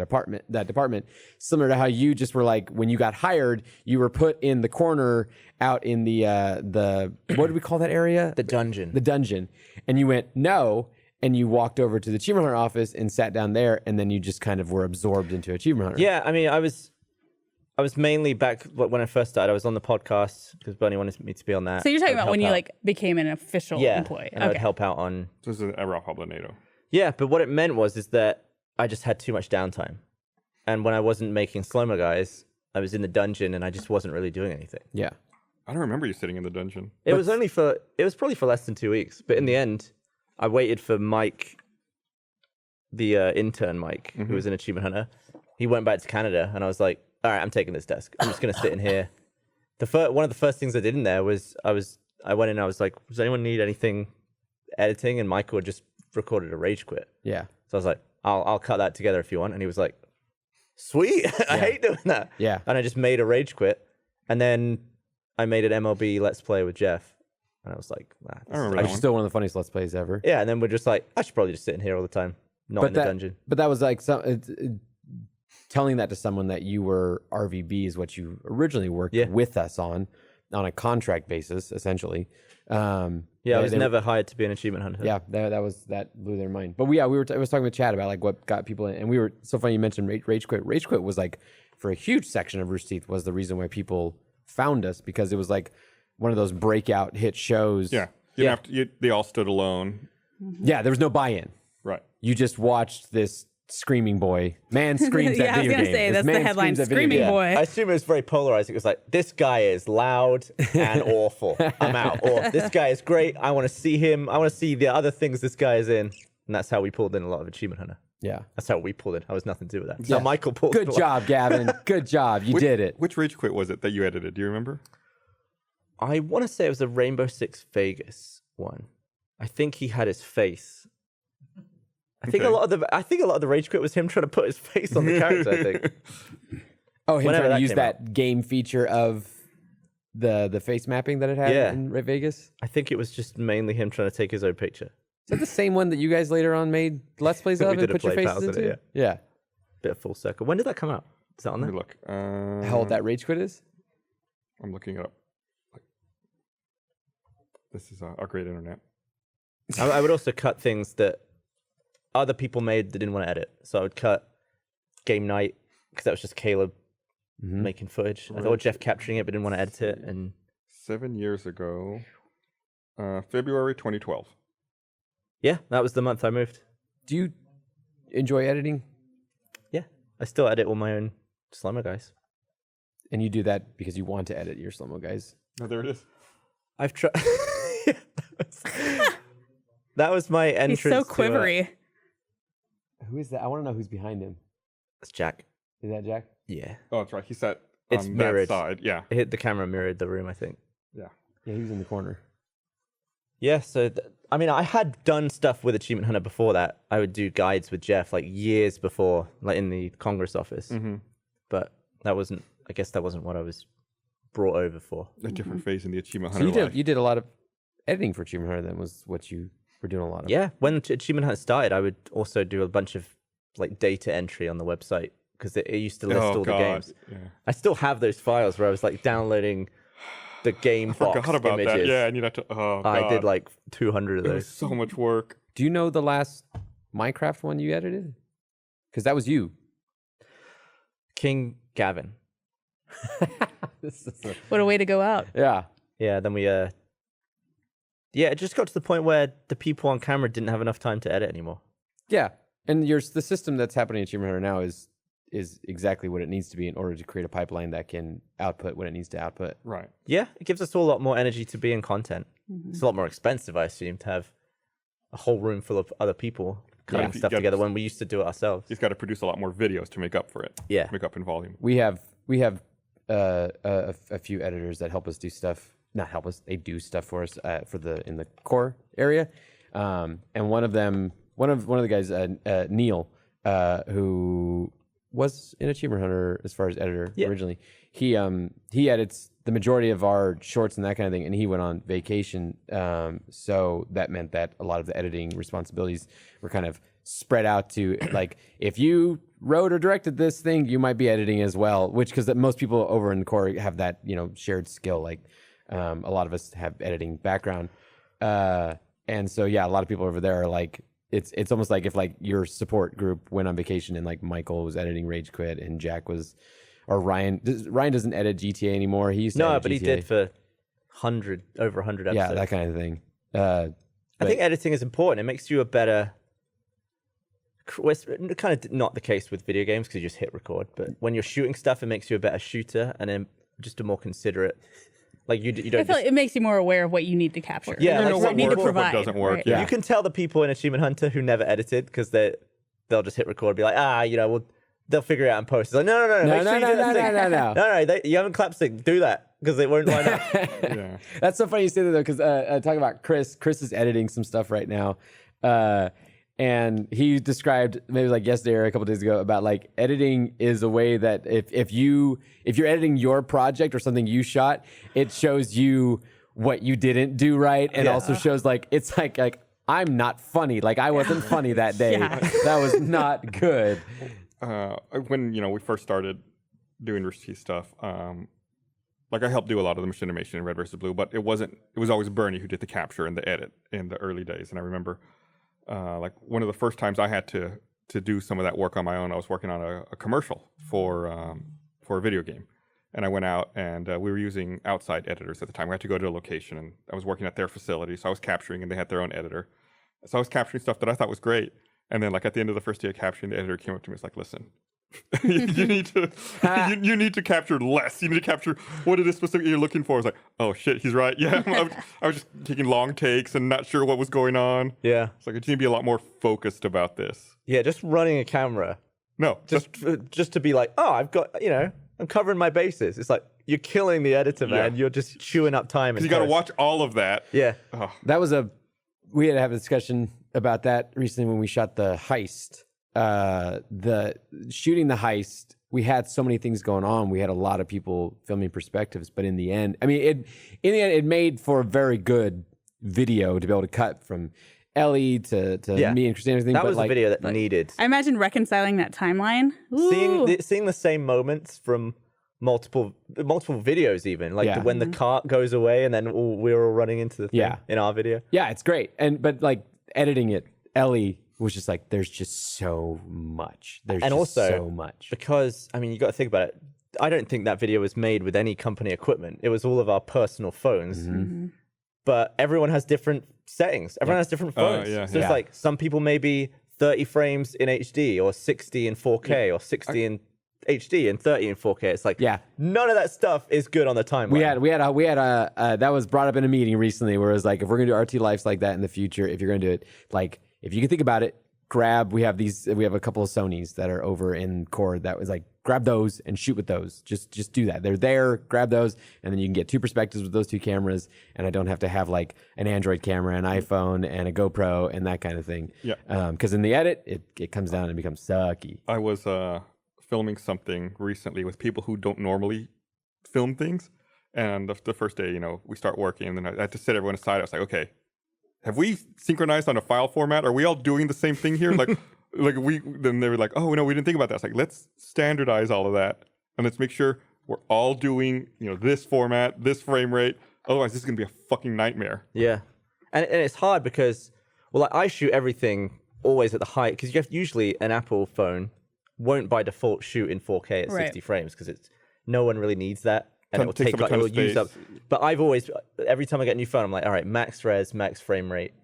department. Similar to how you just were like, when you got hired, you were put in the corner out in the what do we call that area? The dungeon. The dungeon. And you went, no. And you walked over to the Achievement Hunter office and sat down there, and then you just kind of were absorbed into Achievement Hunter. Yeah, I mean, I was mainly back when I first started. I was on the podcast because Bernie wanted me to be on that. So you're talking about when you like became an official employee. And I would help out on. This is a Ralph Hablanedo. Yeah, but what it meant is that I just had too much downtime, and when I wasn't making Slow-Mo Guys, I was in the dungeon and I just wasn't really doing anything. Yeah. I don't remember you sitting in the dungeon. It was probably for less than 2 weeks, but in the end, I waited for Mike, the intern Mike, who was an Achievement Hunter. He went back to Canada, and I was like, all right, I'm taking this desk. I'm just going to sit in here. One of the first things I did in there was I went in and I was like, does anyone need anything editing? And Michael had just recorded a rage quit. Yeah. So I was like, I'll cut that together if you want. And he was like, sweet. I hate doing that. Yeah. And I just made a rage quit. And then I made an MLB Let's Play with Jeff. And I was like, I remember that It's one. still one of the funniest Let's Plays ever. yeah. And then we're just like, I should probably just sit in here all the time, not in the dungeon. But that was like telling that to someone that you were RVB is what you originally worked with us on a contract basis, essentially. I was never hired to be an Achievement Hunter. Yeah, that blew their mind. But I was talking with Chad about like what got people in, and we were so funny you mentioned Rage Quit. Rage Quit was like for a huge section of Rooster Teeth was the reason why people found us, because it was like one of those breakout hit shows. Yeah. They all stood alone. Yeah, there was no buy-in. Right. You just watched this screaming boy. Man screams Yeah, at I was video gonna game. say, This that's the man headline, screams at video Screaming game. Boy. I assume it was very polarizing. It was like, this guy is loud and awful. I'm out. Or this guy is great. I want to see him. I want to see the other things this guy is in. And that's how we pulled in a lot of Achievement Hunter. Yeah. That's how we pulled in. I was nothing to do with that. Yeah. So Michael pulled Good in job, Gavin. Good job. You did it. Which Rage Quit was it that you edited? Do you remember? I want to say it was a Rainbow Six Vegas one. I think he had his face. I think a lot of the Rage Quit was him trying to put his face on the character, I think. Oh, him Whenever trying to that use came that game feature of the face mapping that it had in Vegas. I think it was just mainly him trying to take his own picture. Is that the same one that you guys later on made Let's Plays We of did and a put your play faces pals in into? it, Yeah. Bit of full circle. When did that come out? Is that on Let there? me look. How old that Rage Quit is? I'm looking it up. This is our great internet. I would also cut things that other people made that didn't want to edit. So I would cut Game Night because that was just Caleb making footage. I thought Jeff capturing it but didn't want to edit it. And 7 years ago, February 2012. yeah, that was the month I moved. Do you enjoy editing? Yeah, I still edit all my own Slow-Mo Guys. And you do that because you want to edit your slow-mo guys? Oh, there it is. I've tried. That was my entrance. He's so quivery. Who is that? I want to know who's behind him. It's Jack. Is that Jack? Yeah. Oh, that's right. He sat It's on mirrored. that side. Yeah. It hit the camera, mirrored the room, I think. Yeah. Yeah, he was in the corner. Yeah, so I mean, I had done stuff with Achievement Hunter before that. I would do guides with Jeff like years before, like in the Congress office. But I guess that wasn't what I was brought over for. A different phase in the Achievement So Hunter life. you did a lot of editing for Achievement Hunter then, was what you were doing a lot of. Yeah, when Achievement Hunter started, I would also do a bunch of like data entry on the website because it used to list all the games. Yeah. I still have those files where I was like downloading the game box Forgot about images. that. Yeah, and you'd have to. Oh, God. I did like 200 of It was those. so much work. Do you know the last Minecraft one you edited? Because that was you. King Gavin. What a way to go out. Yeah. Yeah, then we yeah, it just got to the point where the people on camera didn't have enough time to edit anymore. Yeah. And the system that's happening at Achievement Hunter now is exactly what it needs to be in order to create a pipeline that can output what it needs to output. Right. Yeah, it gives us all a lot more energy to be in content. It's a lot more expensive, I assume, to have a whole room full of other people cutting you stuff gotta- together when we used to do it ourselves. He's got to produce a lot more videos to make up for it. Yeah. Make up in volume. We have a few editors that help us do stuff. Not help us, they do stuff for us in the core area. And one of the guys, Neil, who was in Achievement Hunter as far as editor originally. He edits the majority of our shorts and that kind of thing, and he went on vacation. So that meant that a lot of the editing responsibilities were kind of spread out to like, if you wrote or directed this thing, you might be editing as well, which because most people over in core have that, shared skill. Like a lot of us have editing background. And so, yeah, a lot of people over there are like, it's almost like if like your support group went on vacation and like Michael was editing Rage Quit and Jack was, or Ryan doesn't edit GTA anymore. He used to edit but GTA. he did for over 100 episodes. Yeah, that kind of thing. I think editing is important. It makes you a better. It's kind of not the case with video games because you just hit record. But when you're shooting stuff, it makes you a better shooter and then just a more considerate. Like you don't. I feel like it makes you more aware of what you need to capture. Yeah, you know what what you need to works, provide. what doesn't work. Right? Yeah. You can tell the people in Achievement Hunter who never edited because they'll just hit record and be like, they'll figure it out in post. It's like, no. No, you haven't clap sync. Do that because it won't line up. Yeah. That's so funny you say that though, because talking about Chris is editing some stuff right now. And he described maybe like yesterday or a couple days ago about like editing is a way that if you're editing your project or something you shot, it shows you what you didn't do right, and also shows like it's like I'm not funny. Like I wasn't funny that day. Yeah. That was not good. When we first started doing Rooster Teeth stuff, like I helped do a lot of the machinimation in Red vs. Blue, but it was always Bernie who did the capture and the edit in the early days, and I remember. Like one of the first times I had to do some of that work on my own, I was working on a commercial for a video game, and I went out and we were using outside editors at the time. We had to go to a location, and I was working at their facility, so I was capturing, and they had their own editor. So I was capturing stuff that I thought was great, and then like at the end of the first day of capturing, the editor came up to me and was like, "Listen, you need to capture less. You need to capture what it is specifically you're looking for." I was like, "Oh shit, he's right." Yeah, I was just taking long takes and not sure what was going on. Yeah, it's like you need to be a lot more focused about this. Yeah, just running a camera. No, just to be like, oh, I've got, I'm covering my bases. It's like you're killing the editor, man. Yeah. You're just chewing up time. Because you got to watch all of that. Yeah, that was we had to have a discussion about that recently when we shot the heist. The shooting the heist, we had so many things going on. We had a lot of people filming perspectives, but in the end, it made for a very good video to be able to cut from Ellie to me and Christina. That was a video that needed. I imagine reconciling that timeline. Seeing the same moments from multiple videos, even like when the cart goes away and then we're all running into the thing in our video. Yeah, it's great. But like editing it, Ellie was just like, there's just so much. So much. Because, you got to think about it. I don't think that video was made with any company equipment. It was all of our personal phones. Mm-hmm. But everyone has different settings. Everyone has different phones. So it's like some people maybe 30 frames in HD or 60 in 4K or 60 in HD and 30 in 4K. It's like, none of that stuff is good on the timeline. We had a that was brought up in a meeting recently where it was like, if we're going to do RT Lives like that in the future, if you're going to do it, like, if you can think about it, we have a couple of Sonys that are over in Core that was like, grab those and shoot with those. Just do that. They're there, grab those, and then you can get two perspectives with those two cameras, and I don't have to have like an Android camera, an iPhone, and a GoPro, and that kind of thing. Yeah. Because in the edit, it comes down and becomes sucky. I was filming something recently with people who don't normally film things, and the first day, we start working, and then I had to sit everyone aside. I was like, okay, have we synchronized on a file format? Are we all doing the same thing here? Then they were like, oh no, we didn't think about that. It's like, let's standardize all of that and let's make sure we're all doing, this format, this frame rate. Otherwise, this is gonna be a fucking nightmare. Yeah, and it's hard because, I shoot everything always at the height because usually an Apple phone won't by default shoot in 4K at 60 frames because no one really needs that. And it will take up, it will use up. But every time I get a new phone, I'm like, all right, max res, max frame rate.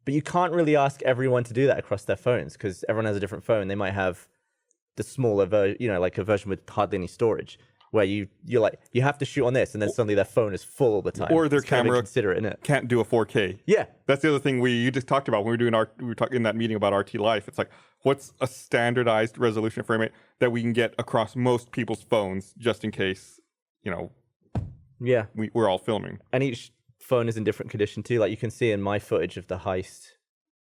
But you can't really ask everyone to do that across their phones because everyone has a different phone. They might have the smaller version, like a version with hardly any storage, where you're like, you have to shoot on this, and then suddenly their phone is full all the time. Or their camera can't do a 4K. Yeah. That's the other thing you just talked about when we were talking in that meeting about RT Life. It's like, what's a standardized resolution frame rate that we can get across most people's phones just in case, we're all filming. And each phone is in different condition too. Like you can see in my footage of the heist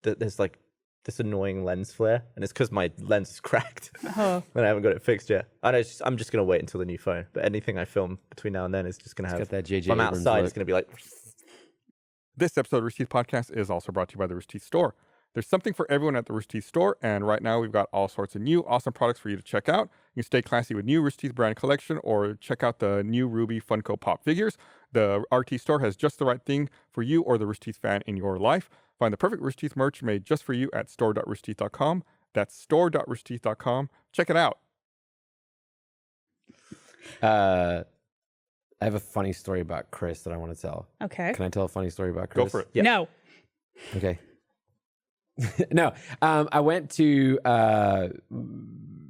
that there's like this annoying lens flare, and it's because my lens is cracked, Oh. and I haven't got it fixed yet. I know. I'm just gonna wait until the new phone. But anything I film between now and then is just gonna have got that J.J. If I'm Abrams outside, look. it's gonna be like. This episode of Rooster Teeth Podcast is also brought to you by the Rooster Teeth Store. There's something for everyone at the Rooster Teeth Store, and right now we've got all sorts of new, awesome products for you to check out. You can stay classy with new Rooster Teeth brand collection, or check out the new Ruby Funko Pop figures. The RT Store has just the right thing for you or the Rooster Teeth fan in your life. Find the perfect Rooster Teeth merch made just for you at store.roosterteeth.com. That's store.roosterteeth.com. Check it out. I have a funny story about Chris that I want to tell. Okay. Can I tell a funny story about Chris? Go for it. Yeah. No. Okay. No, I went to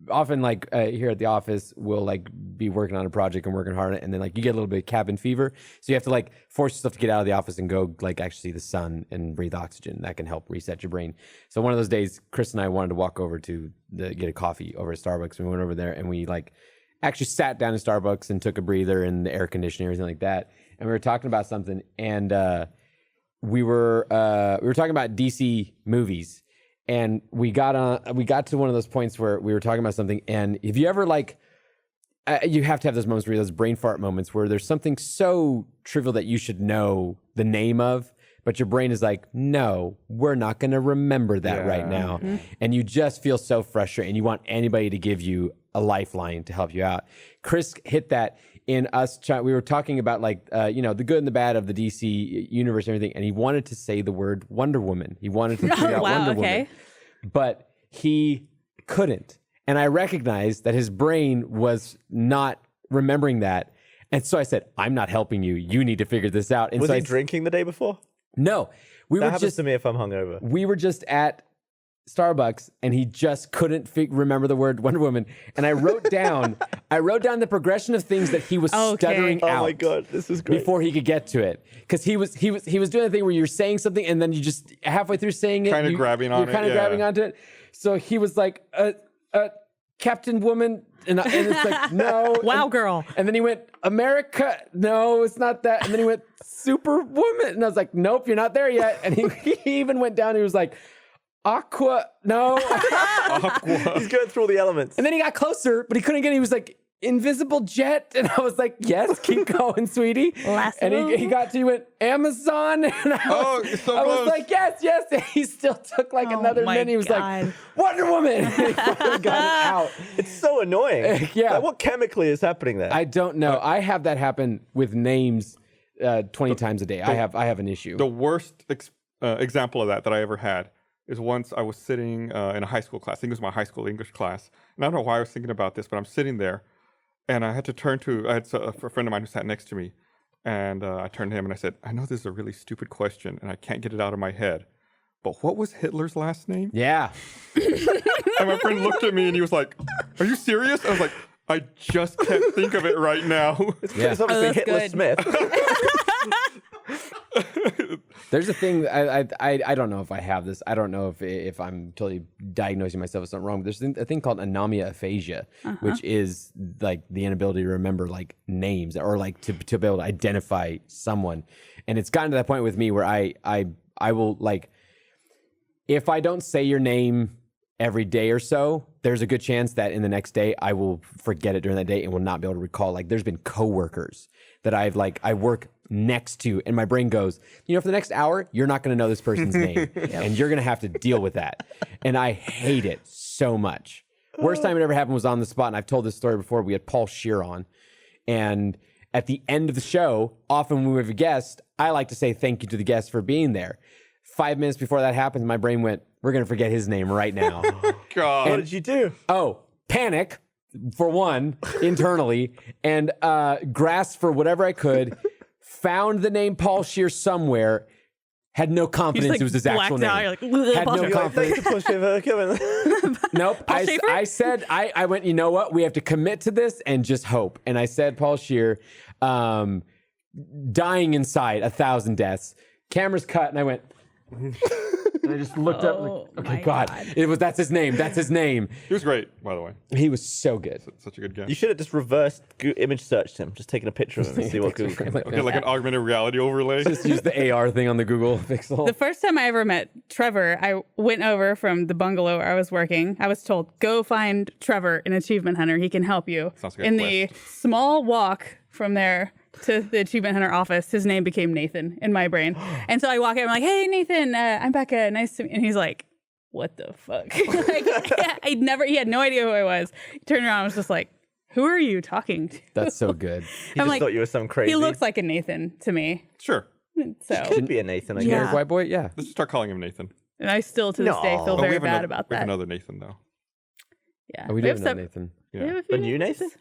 often here at the office, we'll like be working on a project and working hard on it, and then like you get a little bit of cabin fever, so you have to like force yourself to get out of the office and go like actually see the sun and breathe oxygen. That can help reset your brain. So one of those days, Chris and I wanted to walk over to get a coffee over at Starbucks. We went over there and we like actually sat down in Starbucks and took a breather and the air conditioning, everything like that, and we were talking about something, and we were talking about DC movies, and we got to one of those points where we were talking about something, and if you ever like, you have to have those moments where those brain fart moments where there's something so trivial that you should know the name of, but your brain is like, no, we're not going to remember that right now, and you just feel so frustrated, and you want anybody to give you a lifeline to help you out. Chris hit that in us. We were talking about like, the good and the bad of the DC universe and everything. And he wanted to say the word Wonder Woman. He wanted to figure out Wonder Woman, but he couldn't. And I recognized that his brain was not remembering that. And so I said, I'm not helping you. You need to figure this out. And Was so he drinking the day before? No, That happens to me if I'm hungover. we were just at Starbucks, and he just couldn't remember the word Wonder Woman. And I wrote down the progression of things that he was stuttering out. Oh my god, this is great. Before he could get to it, because he was doing the thing where you're saying something and then you just halfway through saying it, Kind of grabbing on it, You're kind of yeah. grabbing onto it. So he was like, Captain Woman, and it's like, no. Wow, girl. And then he went, America, no, it's not that. And then he went, Superwoman, and I was like, nope, you're not there yet. And he even went down. And he was like, Aqua, no. He's going through all the elements. And then he got closer, but he couldn't get it. He was like, invisible jet. And I was like, yes, keep going, sweetie. And he got to, he went, Amazon. And I was like, yes. And he still took like another minute. He was like, Wonder Woman. And he finally got it out. It's so annoying. Yeah. Like, what chemically is happening there? I don't know. I have that happen with names 20 times a day. I have an issue. The worst example of that I ever had is once I was sitting in a high school class. I think it was my high school English class. And I don't know why I was thinking about this, but I'm sitting there and I had to turn to, I had a friend of mine who sat next to me. And I turned to him and I said, I know this is a really stupid question and I can't get it out of my head, but what was Hitler's last name? Yeah. And my friend looked at me and he was like, are you serious? I was like, I just can't think of it right now. It's obviously Hitler good. Smith. There's a thing I don't know if I have this. I don't know if I'm totally diagnosing myself with something wrong. But there's a thing called anomia aphasia, which is like the inability to remember like names or like to be able to identify someone. And it's gotten to that point with me where I will like, if I don't say your name every day or so, there's a good chance that in the next day I will forget it during that day and will not be able to recall. Like there's been coworkers that I work next to, and my brain goes, for the next hour, you're not going to know this person's name, and you're going to have to deal with that. And I hate it so much. Worst time it ever happened was on the spot, and I've told this story before. We had Paul Scheer on, and at the end of the show, often when we have a guest, I like to say thank you to the guest for being there. 5 minutes before that happened, my brain went, we're going to forget his name right now. God. What did you do? Oh, panic, for one, internally, and grasped for whatever I could, found the name Paul Scheer somewhere, had no confidence it was his actual name. Out, had no confidence. Nope. I said, I went, you know what? We have to commit to this and just hope. And I said, Paul Scheer, dying inside, 1,000 deaths. Cameras cut, and I went... And I just looked up, Oh, like, my okay, God. That's his name. That's his name. He was great, by the way. He was so good. Such a good guy. You should have just reversed image searched him, just taken a picture of him and see what Google comes up with. Okay, like an augmented reality overlay. Just use the AR thing on the Google Pixel. The first time I ever met Trevor, I went over from the bungalow where I was working. I was told, go find Trevor in Achievement Hunter. He can help you. Sounds like a in the small walk from there to the Achievement Hunter office, his name became Nathan in my brain. And so I walk in, I'm like, hey, Nathan, I'm Becca. Nice to meet you. And he's like, what the fuck? Like, he had no idea who I was. He turned around and was just like, who are you talking to? That's so good. He just thought you were some crazy. He looks like a Nathan to me. Sure. So Could be a Nathan, I guess. Generic white boy? Yeah. Let's just start calling him Nathan. and I still to this day feel Oh, we very have bad another, about we have that. another Nathan, though. Yeah. Oh, we do have some- Nathan. we Yeah. have a few A new Nathans. Nathan?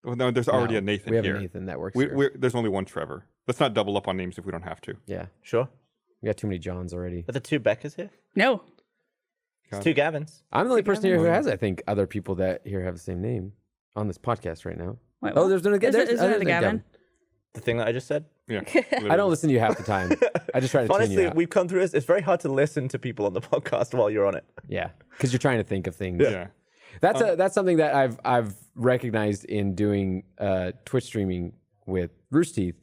Well, no, there's already No, a Nathan we have here. a Nathan that works here. There's only one Trevor. Let's not double up on names if we don't have to. Yeah. Sure. We got too many Johns already. Are the two Beccas here? No. It's two Gavins. I'm the only person here who Gavin. has, I think, other people that here have the same name on this podcast right now. Wait, Oh, what? there's another Is there there's another Gavin? The thing that I just said? Yeah. I don't listen to you half the time. I just try to tune Honestly, you out. we've come through this. It's very hard to listen to people on the podcast while you're on it. Yeah, because you're trying to think of things. Yeah. That's something that I've recognized in doing Twitch streaming with Rooster Teeth,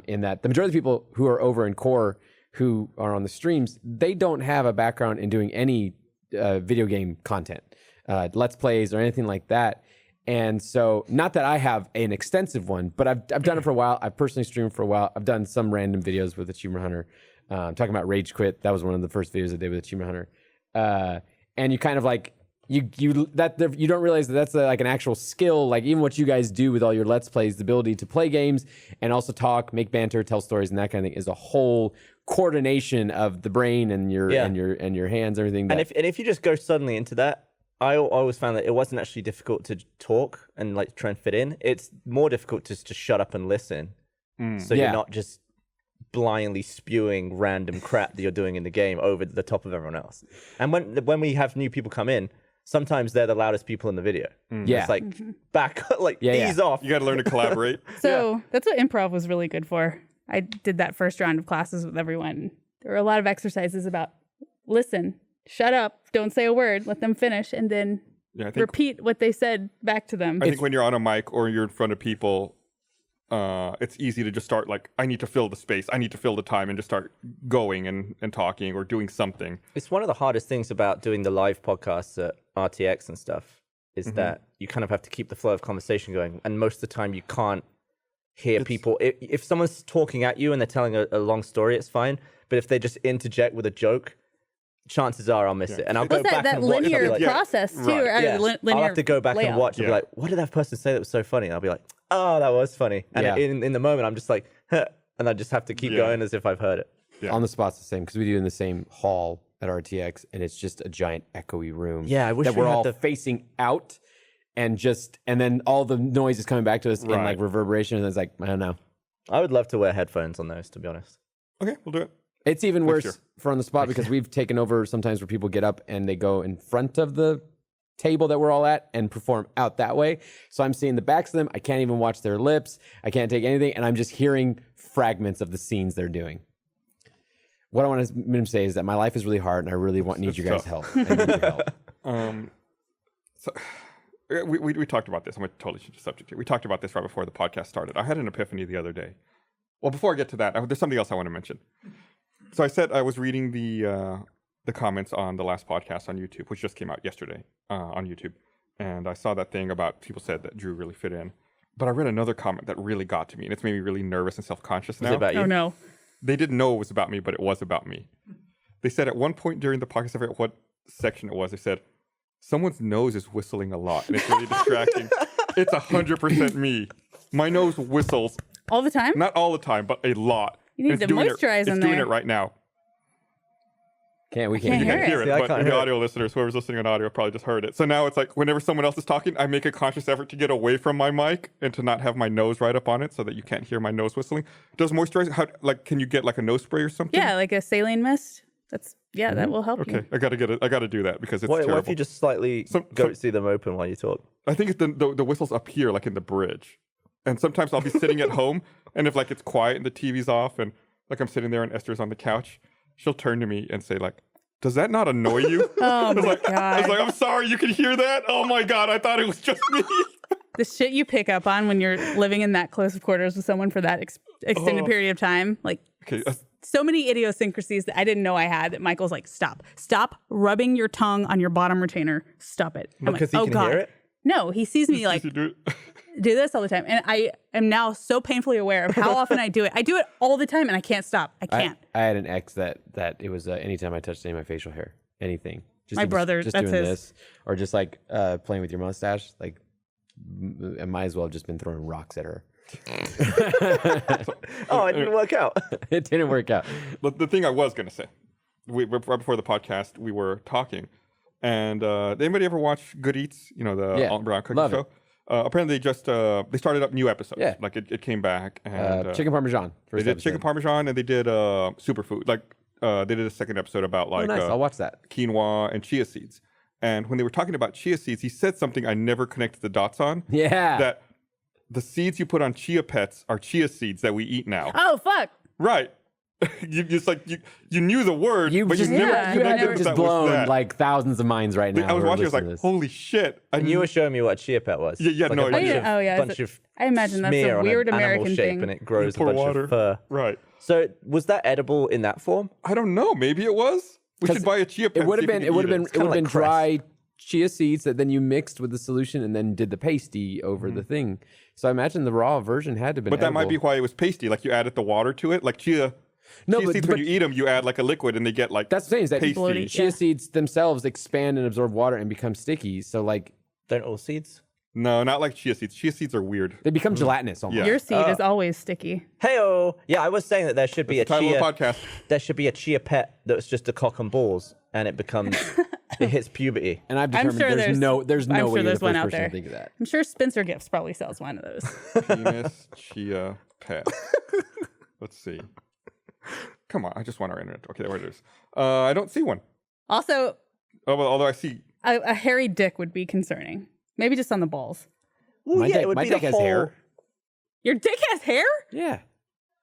in that the majority of the people who are over in Core who are on the streams, they don't have a background in doing any video game content, Let's Plays or anything like that. And so, not that I have an extensive one, but I've done it for a while. I've personally streamed for a while. I've done some random videos with Achievement Hunter, talking about Rage Quit. That was one of the first videos I did with Achievement Hunter. And you kind of like you don't realize that that's like an actual skill. Like even what you guys do with all your Let's Plays, the ability to play games and also talk, make banter, tell stories, and that kind of thing is a whole coordination of the brain and your and your hands, everything. And if you just go suddenly into that, I always found that it wasn't actually difficult to talk and like try and fit in. It's more difficult just to shut up and listen. So you're not just blindly spewing random crap that you're doing in the game over the top of everyone else. And when we have new people come in, sometimes they're the loudest people in the video. Yeah. It's like back, like ease off. You got to learn to collaborate. So that's what improv was really good for. I did that first round of classes with everyone. There were a lot of exercises about listen, shut up, don't say a word, let them finish, and then repeat what they said back to them. I think when you're on a mic or you're in front of people, it's easy to just start like, I need to fill the space, I need to fill the time, and just start going and talking or doing something. It's one of the hardest things about doing the live podcasts at RTX and stuff is that you kind of have to keep the flow of conversation going. And most of the time you can't hear people. If someone's talking at you and they're telling a long story, it's fine. But if they just interject with a joke, chances are I'll miss it. And I'll go back that and watch. linear I'll be like, process too. right. Or yeah. linear I'll have to go back layout. and watch and be like, what did that person say that was so funny? And I'll be like, oh, that was funny. And in the moment, I'm just like, huh, and I just have to keep going as if I've heard it. Yeah. On the spot's the same because we do in the same hall at RTX, and it's just a giant echoey room. Yeah, I wish that we we're had all the- facing out, and then all the noise is coming back to us in Right. like reverberation, and it's like I don't know. I would love to wear headphones on those, to be honest. Okay, we'll do it. It's even worse year. for on the spot because we've taken over sometimes where people get up and they go in front of the table that we're all at and perform out that way. So I'm seeing the backs of them. I can't even watch their lips. I can't take anything, and I'm just hearing fragments of the scenes they're doing. What I want to say is that my life is really hard, and I really need It's you guys' tough. help. I need your help. So we talked about this. I'm going to totally change the subject here. We talked about this right before the podcast started. I had an epiphany the other day. Well, before I get to that, there's something else I want to mention. So I said I was reading the comments on the last podcast on YouTube, which just came out yesterday on YouTube. And I saw that thing about people said that Drew really fit in. But I read another comment that really got to me, and it's made me really nervous and self-conscious now. Is it about you? Oh no. They didn't know it was about me, but it was about me. They said at one point during the podcast, I forget what section it was, they said, someone's nose is whistling a lot, and it's really distracting. It's 100% me. My nose whistles, All the time? not all the time, but a lot. You need And to it's doing moisturize It's in doing there. it right now. We Can't can't You hear can't it. hear it, See, I but can't the hear it. audio listeners, whoever's listening on audio, probably just heard it. So now it's like whenever someone else is talking, I make a conscious effort to get away from my mic and to not have my nose right up on it so that you can't hear my nose whistling. Does moisturizer, can you get like a nose spray or something? Yeah, like a saline mist. That will help Okay, you. I gotta do that because it's What terrible. if you just slightly see them open while you talk? I think it's the whistle's up here, like in the bridge. And sometimes I'll be sitting at home, and if like it's quiet and the TV's off, and like I'm sitting there and Esther's on the couch, she'll turn to me and say like, does that not annoy you? Oh my I was God. like, I'm sorry, you can hear that? Oh my God, I thought it was just me. The shit you pick up on when you're living in that close of quarters with someone for that extended period of time. Like, Okay, so many idiosyncrasies that I didn't know I had that Michael's like, stop rubbing your tongue on your bottom retainer. Stop it. I'm Because like, he can hear it? No, he sees me like you do it? do this all the time. And I am now so painfully aware of how often I do it. I do it all the time and I can't stop. I can't. I had an ex that it was anytime I touched any of my facial hair, anything. My brother, just that's doing his. this, or just like playing with your mustache. Like, I might as well have just been throwing rocks at her. Oh, it didn't work out. It didn't work out. But the thing I was going to say, right before the podcast, we were talking. And did anybody ever watch Good Eats? You know, the Yeah, Alton Brown cooking love show? it. Apparently they just they started up new episodes. Yeah. Like it came back. And Chicken Parmesan. they First did episode. chicken parmesan and they did superfood. Like they did a second episode about Oh, like nice. I'll watch that. quinoa and chia seeds. And when they were talking about chia seeds, he said something I never connected the dots on. Yeah. That the seeds you put on chia pets are chia seeds that we eat now. Oh, fuck. Right. You just like you knew the word, You but just you never Yeah. you connected have that just was blown that. like thousands of minds right now. I was who are watching. I was like, listening to this. "Holy shit!" And you were showing me what a chia pet was. Yeah, Like no, a bunch yeah. of, Oh, yeah, bunch it's a- of I imagine that's smear a on weird an animal American shape thing. and it grows a pour bunch water. of fur. Right. So was that edible in that form? I don't know. Maybe it was. We should buy a chia pet. It would have been. It would have been. It would have been like cress. dry chia seeds that then you mixed with the solution and then did the pasty over the thing. So I imagine the raw version had to have been. But that might be edible. why it was pasty. Like you added the water to it. Like chia. No, chia but- seeds but- when you eat them, you add like a liquid and they get like That's the thing is that pasty. Bloaty. chia Yeah. seeds themselves expand and absorb water and become sticky. So like Don't all seeds? No, not like chia seeds. Chia seeds are weird. they become gelatinous almost. Yeah. Your seed is always sticky. Hey-oh. Yeah, I was saying that there should be That's a the title chia. of the podcast. There should be a chia pet that's just a cock and balls, and it becomes it hits puberty. And I've I'm determined sure there's no I'm way sure you're the there's one first out person there. to think of that. I'm sure Spencer Gifts probably sells one of those. Penis chia pet. Let's see. Come on, I just want our internet. Okay, there it is. I don't see one. Also, Although I see. a hairy dick would be concerning. Maybe just on the balls. Well, My yeah, dick- it would my be dick the has whole... hair. Your dick has hair? Yeah.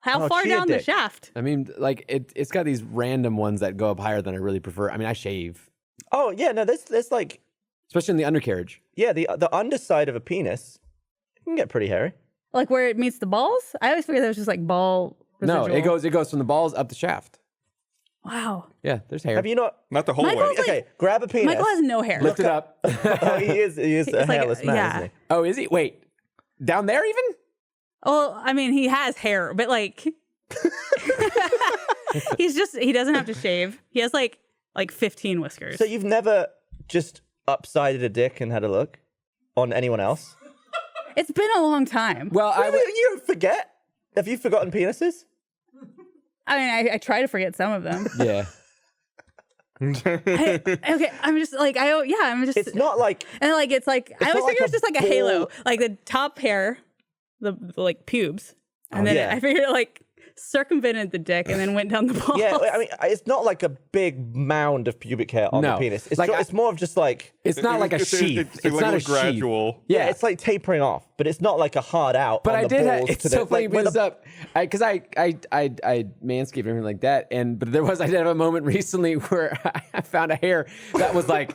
How Oh, far chia down the dick. shaft? I mean, like it's got these random ones that go up higher than I really prefer. I mean, I shave, Oh yeah, no, there's like especially in the undercarriage. yeah, the underside of a penis can get pretty hairy. Like where it meets the balls? I always figured that was just like ball No, residual. it goes from the balls up the shaft. Wow. Yeah, there's hair. Have you not? Not the whole Michael's way. Okay, grab a penis. Michael has no hair. Lift it up. Oh, he is a It's like- hairless man, yeah. isn't he? Oh, is he? Wait, down there even? Well, I mean, he has hair, but like he doesn't have to shave. He has like 15 whiskers. So you've never just upsided a dick and had a look on anyone else? It's been a long time. Well, You don't forget? Have you forgotten penises? I mean, I try to forget some of them. yeah. Okay, I'm just like I'm just It's not like and like it's like I not always like figure a it's just like a halo, ball. like the top hair, the like pubes, and then yeah. I figured it like circumvented the dick and then went down the balls. yeah. I mean, it's not like a big mound of pubic hair on No. the penis. It's Like, it's more of just like It's not like a sheath. It's like not a a sheath. gradual. yeah, it's like tapering off, but it's not like a hard out. But on I the did. balls It's to so the, funny you like, bring where this up because I manscaped and everything like that. But I did have a moment recently where I found a hair that was like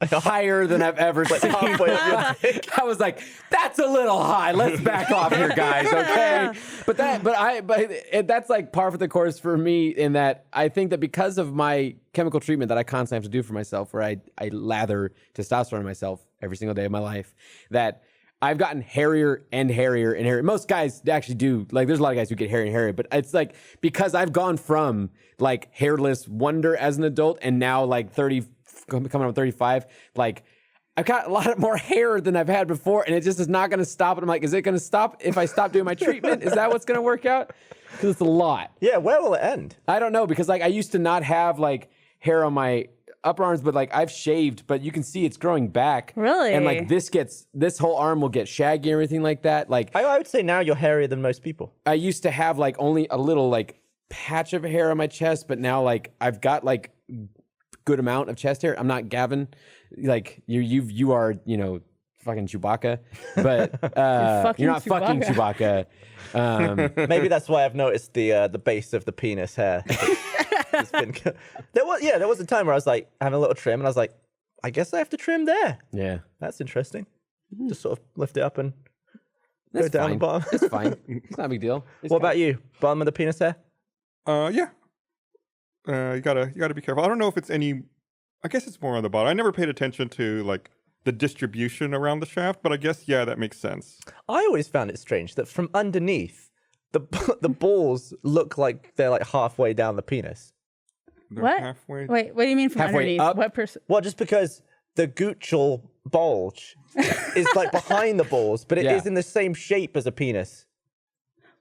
higher than I've ever seen. halfway up your dick. I was like, that's a little high. Let's back off here, guys. Okay. But that's like par for the course for me in that I think that because of my chemical treatment that I constantly have to do for myself, where I lather testosterone in myself every single day of my life, that I've gotten hairier and hairier and hairier. Most guys actually do. Like, there's a lot of guys who get hairy and hairy, but it's like because I've gone from like hairless wonder as an adult and now like 30, coming on 35, like I've got a lot more hair than I've had before, and it just is not going to stop. And I'm like, is it going to stop if I stop doing my treatment? Is that what's going to work out? Because it's a lot. Yeah, where will it end? I don't know, because like I used to not have like hair on my upper arms, but like I've shaved, but you can see it's growing back. Really? And like this whole arm will get shaggy and everything like that. Like I would say now you're hairier than most people. I used to have like only a little like patch of hair on my chest, but now like I've got like good amount of chest hair. I'm not Gavin, like you are, you know, fucking Chewbacca, but you're not fucking Chewbacca. Maybe that's why I've noticed the base of the penis hair. It's been, there was a time where I was like having a little trim, and I was like, I guess I have to trim there. Yeah. That's interesting. Just sort of lift it up and That's go down fine. the bottom. It's fine. It's not a big deal. What about you? Bottom of the penis hair? Yeah. You gotta be careful. I don't know if it's any. I guess it's more on the bottom. I never paid attention to like the distribution around the shaft, but I guess that makes sense. I always found it strange that from underneath, the balls look like they're like halfway down the penis. They're What? halfway. Wait, what do you mean from Halfway underneath? up? What person? Well, just because the goochal bulge is like behind the balls, but it is in the same shape as a penis.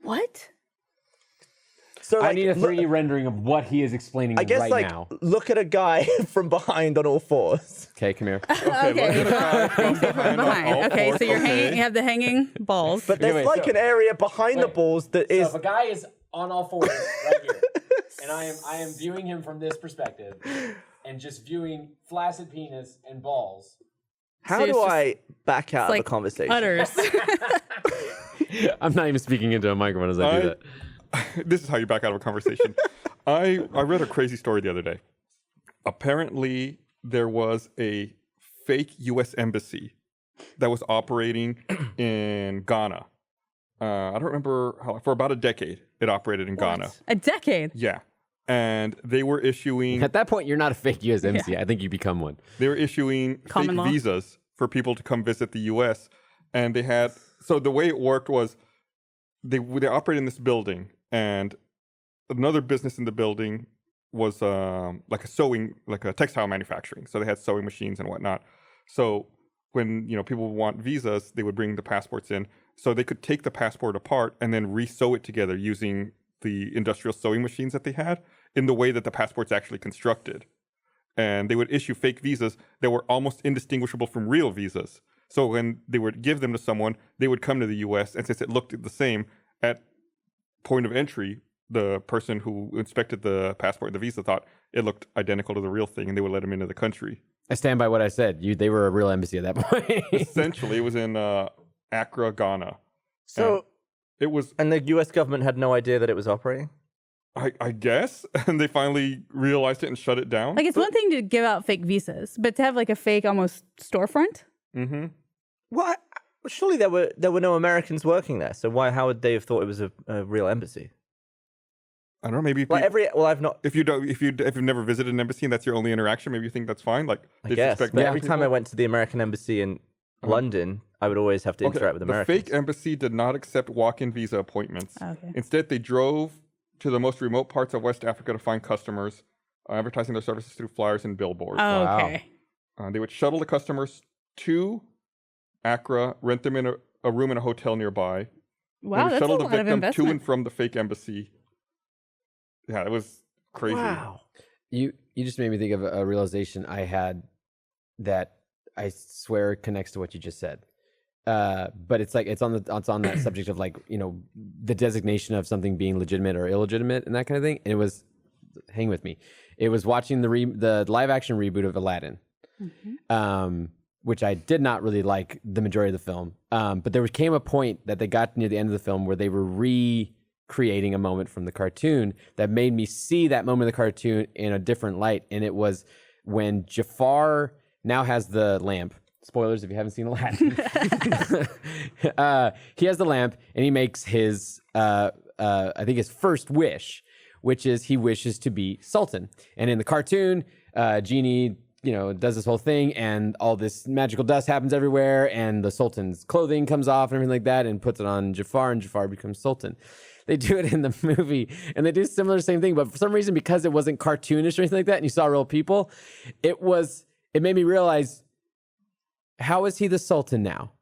What? So I like, need a 3D rendering of what he is explaining I guess right like now. look at a guy from behind on all fours. Okay, come here. Okay. look at From behind. Okay, so you're hanging. You have the hanging balls. But there's wait, like so- an area behind the balls that is. So if a guy is on all fours right here, and I am viewing him from this perspective, and just viewing flaccid penis and balls. How So do it's just- I back out of like the conversation? udders. I'm not even speaking into a microphone as I do that. This is how you back out of a conversation. I read a crazy story the other day. Apparently, there was a fake U.S. embassy that was operating in Ghana. I don't remember how. For about a decade, it operated in Ghana. A decade. Yeah, and they were issuing At that point, you're not a fake U.S. MC. I think you become one. they were issuing Common fake law. visas for people to come visit the U.S. And they had so the way it worked was they operated in this building, and another business in the building was like a textile manufacturing. So they had sewing machines and whatnot. So when people would want visas, they would bring the passports in, so they could take the passport apart and then re-sew it together using the industrial sewing machines that they had in the way that the passport's actually constructed. And they would issue fake visas that were almost indistinguishable from real visas. So when they would give them to someone, they would come to the U.S. and since it looked the same at point of entry, the person who inspected the passport, the visa, thought it looked identical to the real thing, and they would let them into the country. I stand by what I said. They were a real embassy at that point. Essentially, it was in Accra, Ghana. So It was, and the U.S. government had no idea that it was operating. I guess, and they finally realized it and shut it down. Like it's one thing to give out fake visas, but to have like a fake almost storefront. Mm-hmm. Well, surely there were no Americans working there. So how would they have thought it was a real embassy? I don't know. Maybe I've not. if you've never visited an embassy and that's your only interaction, maybe you think that's fine. Like I they guess. suspect But black every time I people. went to the American embassy in London, I would always have to interact with the Americans. fake embassy did not accept walk-in visa appointments. Okay. Instead, they drove to the most remote parts of West Africa to find customers, advertising their services through flyers and billboards. Oh, okay. They would shuttle the customers to Accra, rent them in a room in a hotel nearby. They Wow, would that's a shuttle lot the of victim to investment. and from the fake embassy. Yeah, it was crazy. Wow. You just made me think of a realization I had that I swear connects to what you just said. But it's like it's on that subject of like the designation of something being legitimate or illegitimate and that kind of thing. And it was, hang with me, it was watching the live action reboot of Aladdin, which I did not really like the majority of the film. But there came a point that they got near the end of the film where they were recreating a moment from the cartoon that made me see that moment of the cartoon in a different light. And it was when Jafar now has the lamp. Spoilers if you haven't seen Aladdin. He has the lamp and he makes his, I think his first wish, which is he wishes to be Sultan. And in the cartoon, Genie, does this whole thing and all this magical dust happens everywhere and the Sultan's clothing comes off and everything like that and puts it on Jafar and Jafar becomes Sultan. They do it in the movie and they do similar same thing, but for some reason, because it wasn't cartoonish or anything like that and you saw real people, it made me realize, how is he the Sultan now?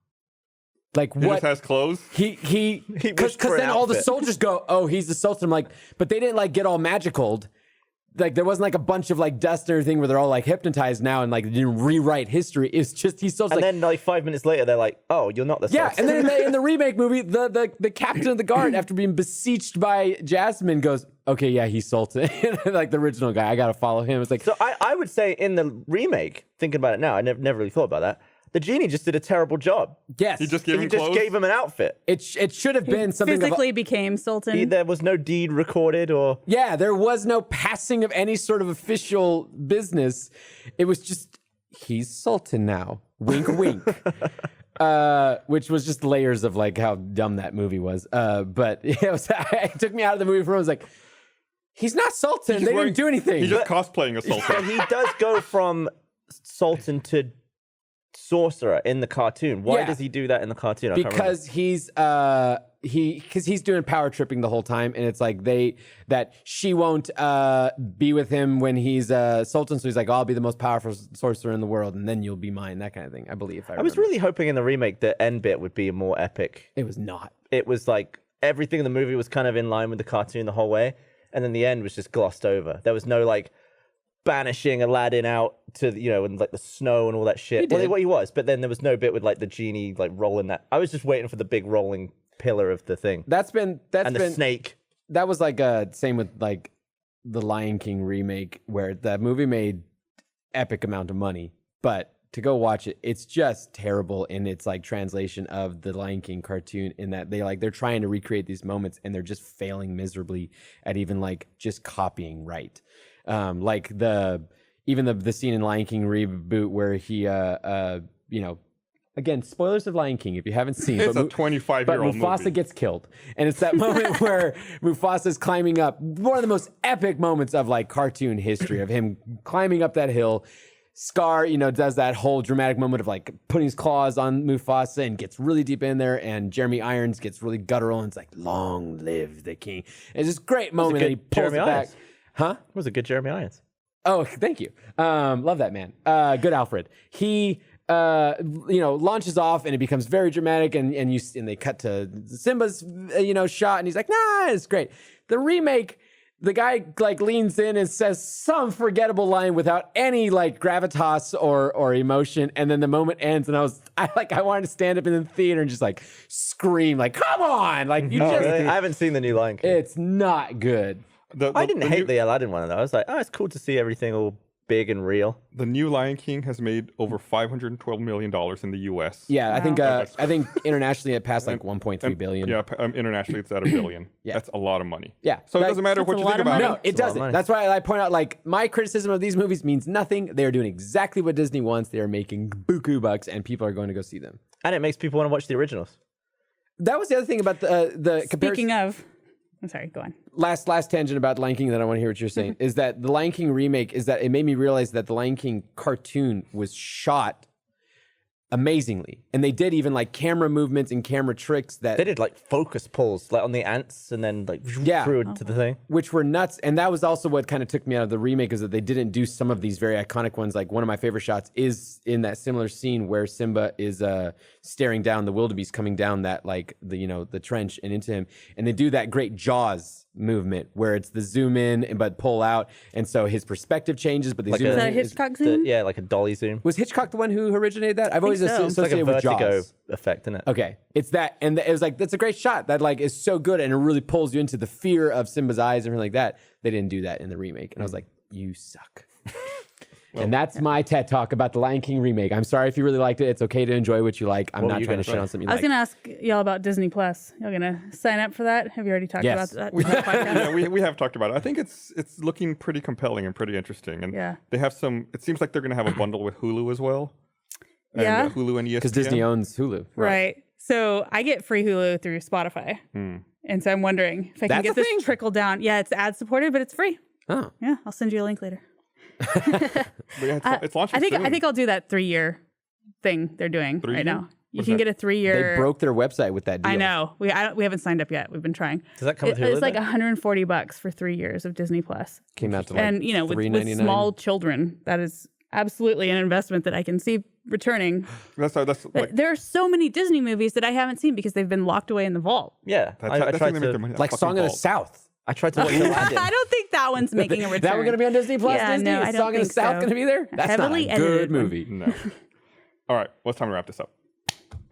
Like He what? just has clothes. He because wished for an then all the outfit. soldiers go, oh, he's the Sultan. I'm like, but they didn't like get all magicaled. Like there wasn't like a bunch of like dust or anything where they're all like hypnotized now and like they didn't rewrite history. It's just he's still And like, then like 5 minutes later, they're like, "Oh, you're not the yeah. Sultan." And then in the remake movie, the captain of the guard, after being beseeched by Jasmine, goes, okay, yeah, he's Sultan. Like the original guy, I gotta follow him. It's like, So I would say in the remake, thinking about it now, I never really thought about that. The genie just did a terrible job. Yes. He just gave He him just clothes. gave him an outfit. It should have been something Physically became Sultan. There was no deed recorded or... Yeah, there was no passing of any sort of official business. It was just, he's Sultan now. Wink, wink. Which was just layers of like how dumb that movie was. But it took me out of the movie for I was like, he's not Sultan. They didn't do anything. He's just cosplaying a sultan. But he does go from Sultan to sorcerer in the cartoon. Why does he do that in the cartoon? Because he's doing power tripping the whole time, and it's like she won't be with him when he's Sultan, so he's like, I'll be the most powerful sorcerer in the world, and then you'll be mine, that kind of thing. I believe. I was really hoping in the remake the end bit would be more epic. It was not. It was like everything in the movie was kind of in line with the cartoon the whole way, and then the end was just glossed over. There was no like banishing Aladdin out to, and like the snow and all that shit. Well, he was, but then there was no bit with like the genie like rolling that. I was just waiting for the big rolling pillar of the thing. The snake. That was like same with like the Lion King remake, where the movie made epic amount of money, but to go watch it, it's just terrible in its like translation of the Lion King cartoon, in that they're trying to recreate these moments and they're just failing miserably at even like just copying right. Like the scene in Lion King reboot where he again, spoilers of Lion King if you haven't seen. It's a 25-year-old movie. Mufasa gets killed, and it's that moment where Mufasa's climbing up, one of the most epic moments of like cartoon history, of him climbing up that hill. Scar, does that whole dramatic moment of like putting his claws on Mufasa and gets really deep in there, and Jeremy Irons gets really guttural and it's like, "Long live the king." And it's this great moment that he pulls Jeremy it back. Irons. Huh? It was a good Jeremy Irons. Oh, thank you. Love that man. Good Alfred. He launches off and it becomes very dramatic, and they cut to Simba's shot, and he's like, "Nah, it's great." The remake, the guy like leans in and says some forgettable line without any like gravitas or emotion, and then the moment ends, and I wanted to stand up in the theater and just like scream like, "Come on!" Like you just. Really? I haven't seen the new Lion King. It's not good. I didn't hate the Aladdin one though. I was like, it's cool to see everything all big and real. The new Lion King has made over $512 million in the U.S. Yeah, wow. I think internationally it passed like 1.3 billion. Yeah, internationally it's at $1 billion. Yeah. That's a lot of money. Yeah. So it doesn't matter what you think about it. No, it doesn't. That's why I point out, like, my criticism of these movies means nothing. They are doing exactly what Disney wants. They are making buku bucks, and people are going to go see them. And it makes people want to watch the originals. That was the other thing about the Speaking of, I'm sorry, go on. Last tangent about Lion King that I want to hear what you're saying is that the Lion King remake is that it made me realize that the Lion King cartoon was shot amazingly, and they did even like camera movements and camera tricks that they did like focus pulls like on the ants and then like threw it to the thing, which were nuts. And that was also what kind of took me out of the remake, is that they didn't do some of these very iconic ones. Like one of my favorite shots is in that similar scene where Simba is staring down the wildebeest coming down that like the trench and into him, and they do that great Jaws movement where it's the zoom in but pull out, and so his perspective changes, but they like zoom in. Is that Hitchcock zoom? Yeah, like a dolly zoom. Was Hitchcock the one who originated that? I've always so. associated It's like a with vertigo Jaws effect, isn't it? Okay, it's that, and it was like, that's a great shot that like is so good, and it really pulls you into the fear of Simba's eyes and everything like that. They didn't do that in the remake, and I was like, you suck. And that's my TED talk about the Lion King remake. I'm sorry if you really liked it. It's okay to enjoy what you like. I'm not trying to shit on something you I like. was going to ask y'all about Disney Plus. Y'all going to sign up for that? Have you already talked about that? Yeah, we have talked about it. I think it's looking pretty compelling and pretty interesting. And they have it seems like they're going to have a bundle with Hulu as well. And, Hulu and ESPN. Because Disney owns Hulu. Right. So I get free Hulu through Spotify. And so I'm wondering if I can get this trickle down. Yeah, it's ad supported, but it's free. Oh. Yeah, I'll send you a link later. It's launching soon. I think I'll do that 3-year thing they're doing right now. You can get a 3-year. They broke their website with that deal. I know. We haven't signed up yet. We've been trying. Does that come with Hulu? It's like $140 for 3 years of Disney Plus. Came out to like and with small children, that is absolutely an investment that I can see returning. There are so many Disney movies that I haven't seen because they've been locked away in the vault. Yeah, I tried to like Song of the South. I tried to watch Aladdin. I don't think that one's making a return. That one going to be on Disney Plus? Yeah, Disney? no, I don't Song of the think South so. going to be there? That's Heavily not a good edited movie. No. All right, well, it's time to wrap this up.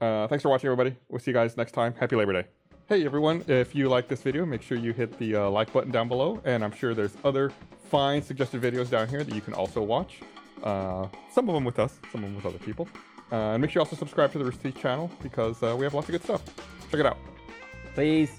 Thanks for watching, everybody. We'll see you guys next time. Happy Labor Day. Hey, everyone. If you like this video, make sure you hit the like button down below. And I'm sure there's other fine suggested videos down here that you can also watch. Some of them with us, some of them with other people. And make sure you also subscribe to the Rooster Teeth channel because we have lots of good stuff. Check it out. Please.